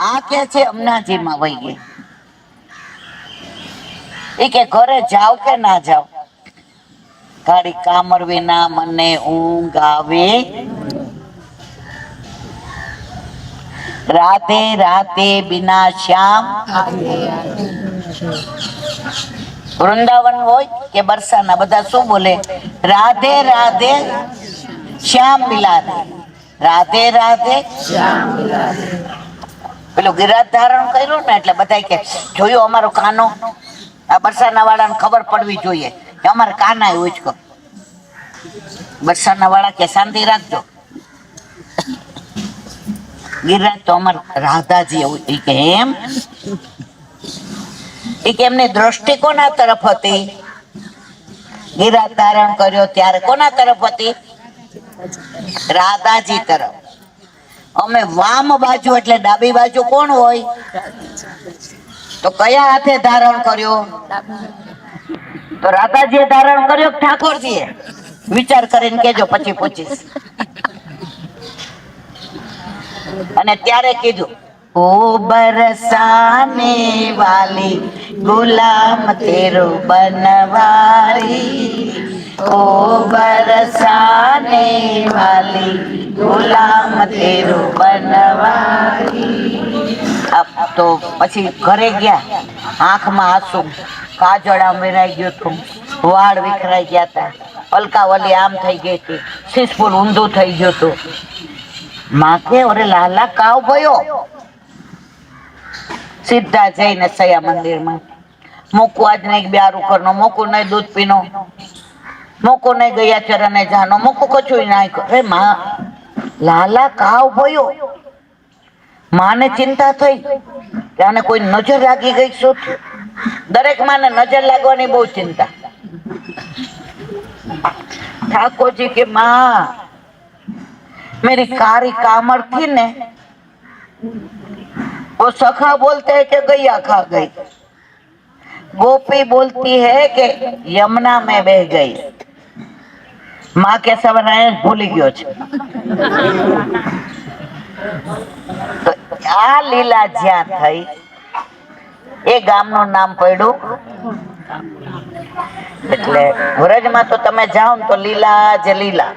આ કે છે યમુનાજીમાં વહી ગઈ. ઈ કે ઘરે જાવ કે ના જાવ? ગાડી કામર વિના મને ઊંઘ આવે. રાધે રાધે બિના શ્યામ. વૃંદાવન હોય કે બરસાના, બધા શું બોલે? રાધે રાધે શ્યામ બિલાધે. રાધે રાધે પેલું ગિરાજ ધારણ કર્યું ને એટલે બધા કે જોયું અમારો કાનો. આ બરસાના વાળાને ખબર પડવી જોઈએ કે અમારે કાના ઉચકો. બરસાના વાળા કે શાંતિ રાખજો, ગિરિરાજ તો અમાર રાધાજી એવું. એ કે એમ? એ કે એમની દ્રષ્ટિ કોના તરફ હતી? ગિરિરાજ ધારણ કર્યો ત્યારે કોના તરફ હતી? રાધાજી તરફ. અમે વામ બાજુ એટલે ડાબી બાજુ કોણ હોય? તો કયા હાથે ધારણ કર્યો? તો રાધાજીએ ધારણ કર્યો કે ઠાકોરજીએ? વિચાર કરીને કેજો, પછી પૂછીશ. અને ત્યારે કીધું, ઓ બરસાને વાલી ગુલામ તેરો બનવારી. ઓ બરસાને વાલી ગુલામ તેરો બનવારી. તો પછી ઘરે ગયા, આંખમાં આંસુ, કાજળ મેરાઈ ગયું હતું, વાળ વિખરાઈ ગયા હતા, પલકાવલી આમ થઈ ગઈ હતી, શીશફૂલ ઊંધું થઈ ગયું હતું. માં કે ઓરે લાલા કાવ ભયો. સીધા જઈને સયા મંદિરમાં મોકું આજ નહીં બ્યારું કરનો, મોકું નહીં દૂધ પીનો, મોકું નહીં ગયા ચરણે જાનો, મોકું કછું નાય. અરે માં, લાલા કાવ ભયો. માને ચિંતા થઈ કે આને કોઈ નજર લાગી ગઈ શું? દરેક માને નજર લાગવાની બહુ ચિંતા. ઠાકોરજી કે માં, मेरी कारी कामर थी ने, वो सखा बोलते हैं कि गैया खा गई, गोपी बोलती है कि यमुना में बह गई. माँ के सवराए भूली गयो छे. તો આ લીલા જ્યાં થઈ એ ગામનું નામ પડ્યું. એટલે વ્રજમાં તો તમે જાઓ ને તો લીલા જ લીલા.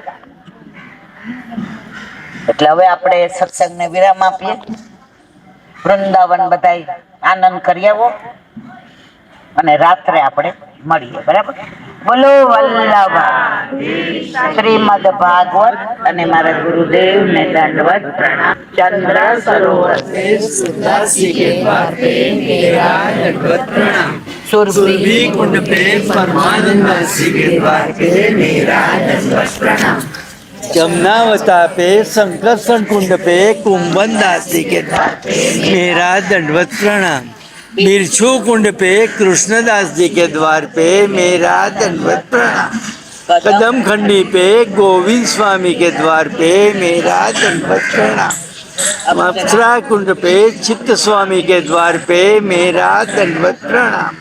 એટલે હવે આપણે સત્સંગને વિરામ આપીએ. વૃંદાવન બધાય આનંદ કરી આવો અને રાત્રે આપણે મળીએ. બરાબર? બોલો વલ્લભ શ્રીમદ ભાગવત. અને મારા ગુરુદેવ ને દંડવત પ્રણામ. ચંદ્ર સરોવર से दासी के द्वार पे मेरा दंडवत प्रणाम. सुरभि सुरभि कुंड पे परमानंद दासी के द्वार पे मेरा दंडवत प्रणाम. जमुनावता पे संकर्षण कुंड पे कुंभन दासी के द्वार पे मेरा दंडवत प्रणाम. बिरछू कुंड पे कृष्णदास जी के द्वार पे मेरा दंडवत प्रणाम. कदम खंडी पे गोविंद स्वामी के द्वार पे मेरा दंडवत प्रणाम. अप्सरा कुंड पे चित्त स्वामी के द्वार पे मेरा दंडवत प्रणाम.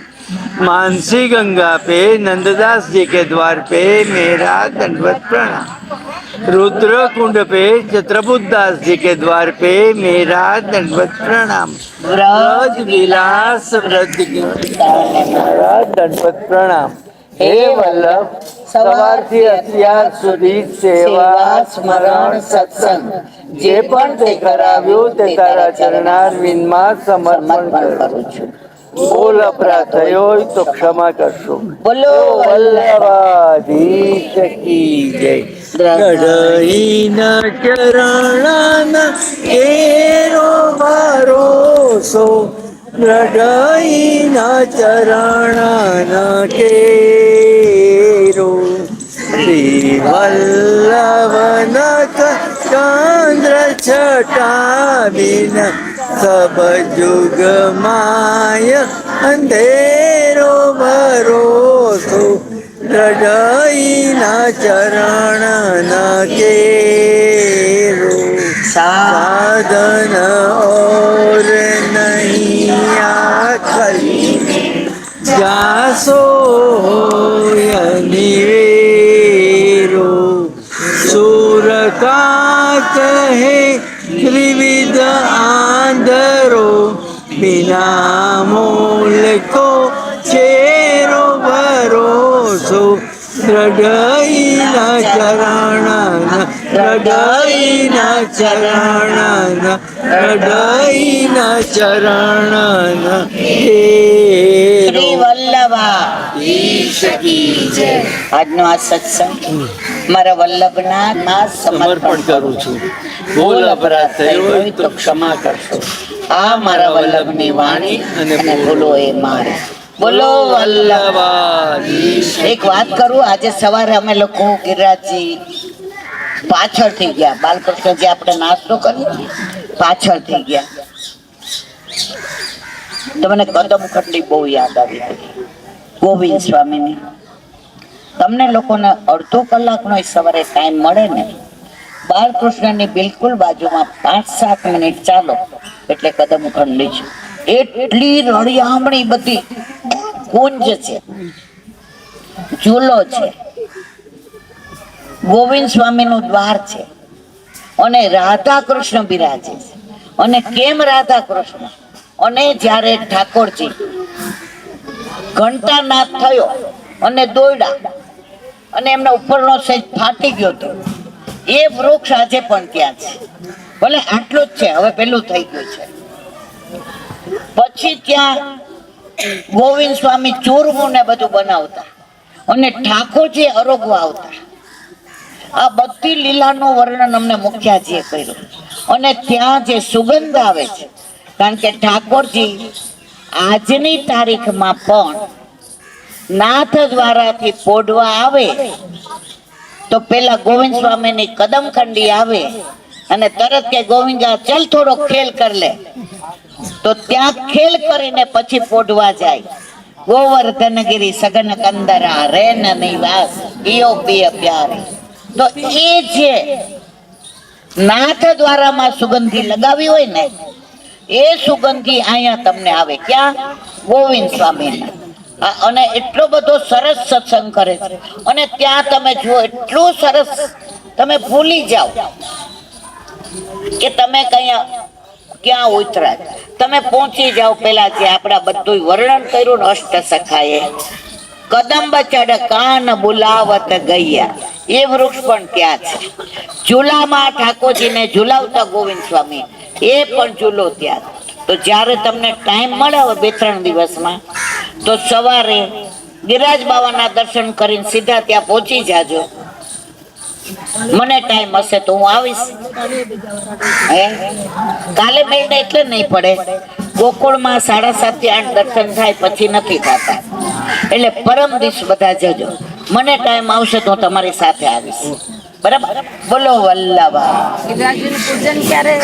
मानसी गंगा पे नंददास जी के द्वार पे मेरा दंडवत प्रणाम. रुद्र कुंड पे चित्रबुद्ध दास जी के द्वार पे मेरा दंडवत प्रणाम. ब्रज विलास व्रज मेरा दंडवत प्रणाम. हे वल्लभ, સવારથી અત્યાર સુધી સેવા સ્મરણ સત્સંગ જે પણ તે કરાવ્યું તે તારા ચરણારવિંદમાં સમર્પણ કરું છું. બોલ અપરાધ થયો હોય તો ક્ષમા કરશો. બોલો વલ્લભાધીશ કી જય. ગઢઈના ચરણાના કેરો ભરોસો, ગઢઈના ચરણાના કેરો. શ્રી વલ્લભનાથ ચંદ્ર છટા બિન સબ જુગ માય અંધેરો ભરોસો, ગઢઈના ચરણના કેરો. સાધન ઓર નહીં આખરી જાસો કહે ત્રિવિધ આંધરો બિના મૂલકો ચેરો ભરોસો હૃદયના ચરણના હૃદયના ચરણના હૃદયના ચરણના શ્રી વલ્લભા આજનો આ સત્સંગ મારા વલ્લભના સમર્પણ કરું છું. ભૂલ અપરાધ થયો હોય તો ક્ષમા કરશો. આ મારા વલ્લભની વાણી અને ભૂલો એ મારી. બોલો વલ્લભ. એક વાત કરું, આજે સવારે અમે લોકો ગિરિરાજજી પાછળ થઈ ગયા. બાલકૃષ્ણ જે આપણે નાસ્તો કર્યો પાછળ થઈ ગયા તો મને કદમ ખંડી બહુ યાદ આવી હતી, ગોવિંદ સ્વામીની. તમને લોકોને અડધો કલાકનો સવારે ટાઈમ મળે ને, બાલકૃષ્ણની બિલકુલ બાજુમાં 5-7 મિનિટ ચાલો એટલે કદમ ખંડી છે. એટલી રળિયામણી બધી કુંજ છે, ઝૂલો છે, ગોવિંદ સ્વામીનું દ્વાર છે અને રાધા કૃષ્ણ બિરાજે છે. અને કેમ રાધા કૃષ્ણ? અને જ્યારે ઠાકોરજી ઘંટાનાદ થયો અને દોડ્યા અને એમના ઉપરનો સેજ ફાટી ગયો હતો, એ વૃક્ષ આજે પણ ત્યાં છે. ભલે આટલું જ છે, હવે પેલું થઈ ગયું છે. પછી ત્યાં ગોવિંદ સ્વામી ચૂરમું ને બધું બનાવતા અને ઠાકોરજી અરોગવા આવતા. આ બધી લીલાનું વર્ણન અમને મુખ્યાજીએ કર્યું. અને ત્યાં જે સુગંધ આવે છે, કારણ કે ઠાકોરજી આજની તારીખમાં પણ નાથ દ્વારાથી પોઢવા આવે તો પેલા ગોવિંદ સ્વામીની કદમખંડી આવે અને તરત કે ગોવિંદા ચલ થોડો ખેલ કર લે, તો ત્યાં ખેલ કરીને પછી પોઢવા જાય. ગોવર્ધનગીરી સઘન કંદરા રેન નિવાસ ઈયો પિય પ્યારે. તો એ જે નાથ દ્વારામાં સુગંધી લગાવી હોય ને, એ સુગંધી અહીંયા તમને આવે. ક્યાં? ગોવિંદ સ્વામીના. અને એટલો બધો સરસ સત્સંગ કરે છે. અને ત્યાં તમે જુઓ, એટલું સરસ, તમે ભૂલી જાઓ કે તમે ક્યાં ઉતરા. તમે પહોંચી જાઓ પેલા જે આપણા બધું વર્ણન કર્યું ને, અષ્ટ સખાએ કદંબ ચડ કાન બોલાવત ગયા, એ વૃક્ષ પણ ત્યાં છે. ઝૂલામાં ઠાકોરજીને ઝુલાવતા ગોવિંદ સ્વામી, એ પણ ઝૂલો ત્યાં. તો જ્યારે તમને ટાઈમ મળે હવે 2-3 દિવસમાં, તો સવારે ગિરિરાજ બાવાના દર્શન કરીને સીધા ત્યાં પહોંચી જાજો. મને ટાઈમ હશે તો હું આવીશ. કાલે મેળને એટલે નહીં પડે, ગોકુળમાં 7:30 થી 8 દર્શન થાય, પછી નથી થતા. એટલે પરમ દિવસ બધા જજો. મને ટાઈમ આવશે તો હું તમારી સાથે આવીશ. બરાબર? બોલો વલ્લભા. ગિરિરાજજીનું પૂજન ક્યારે?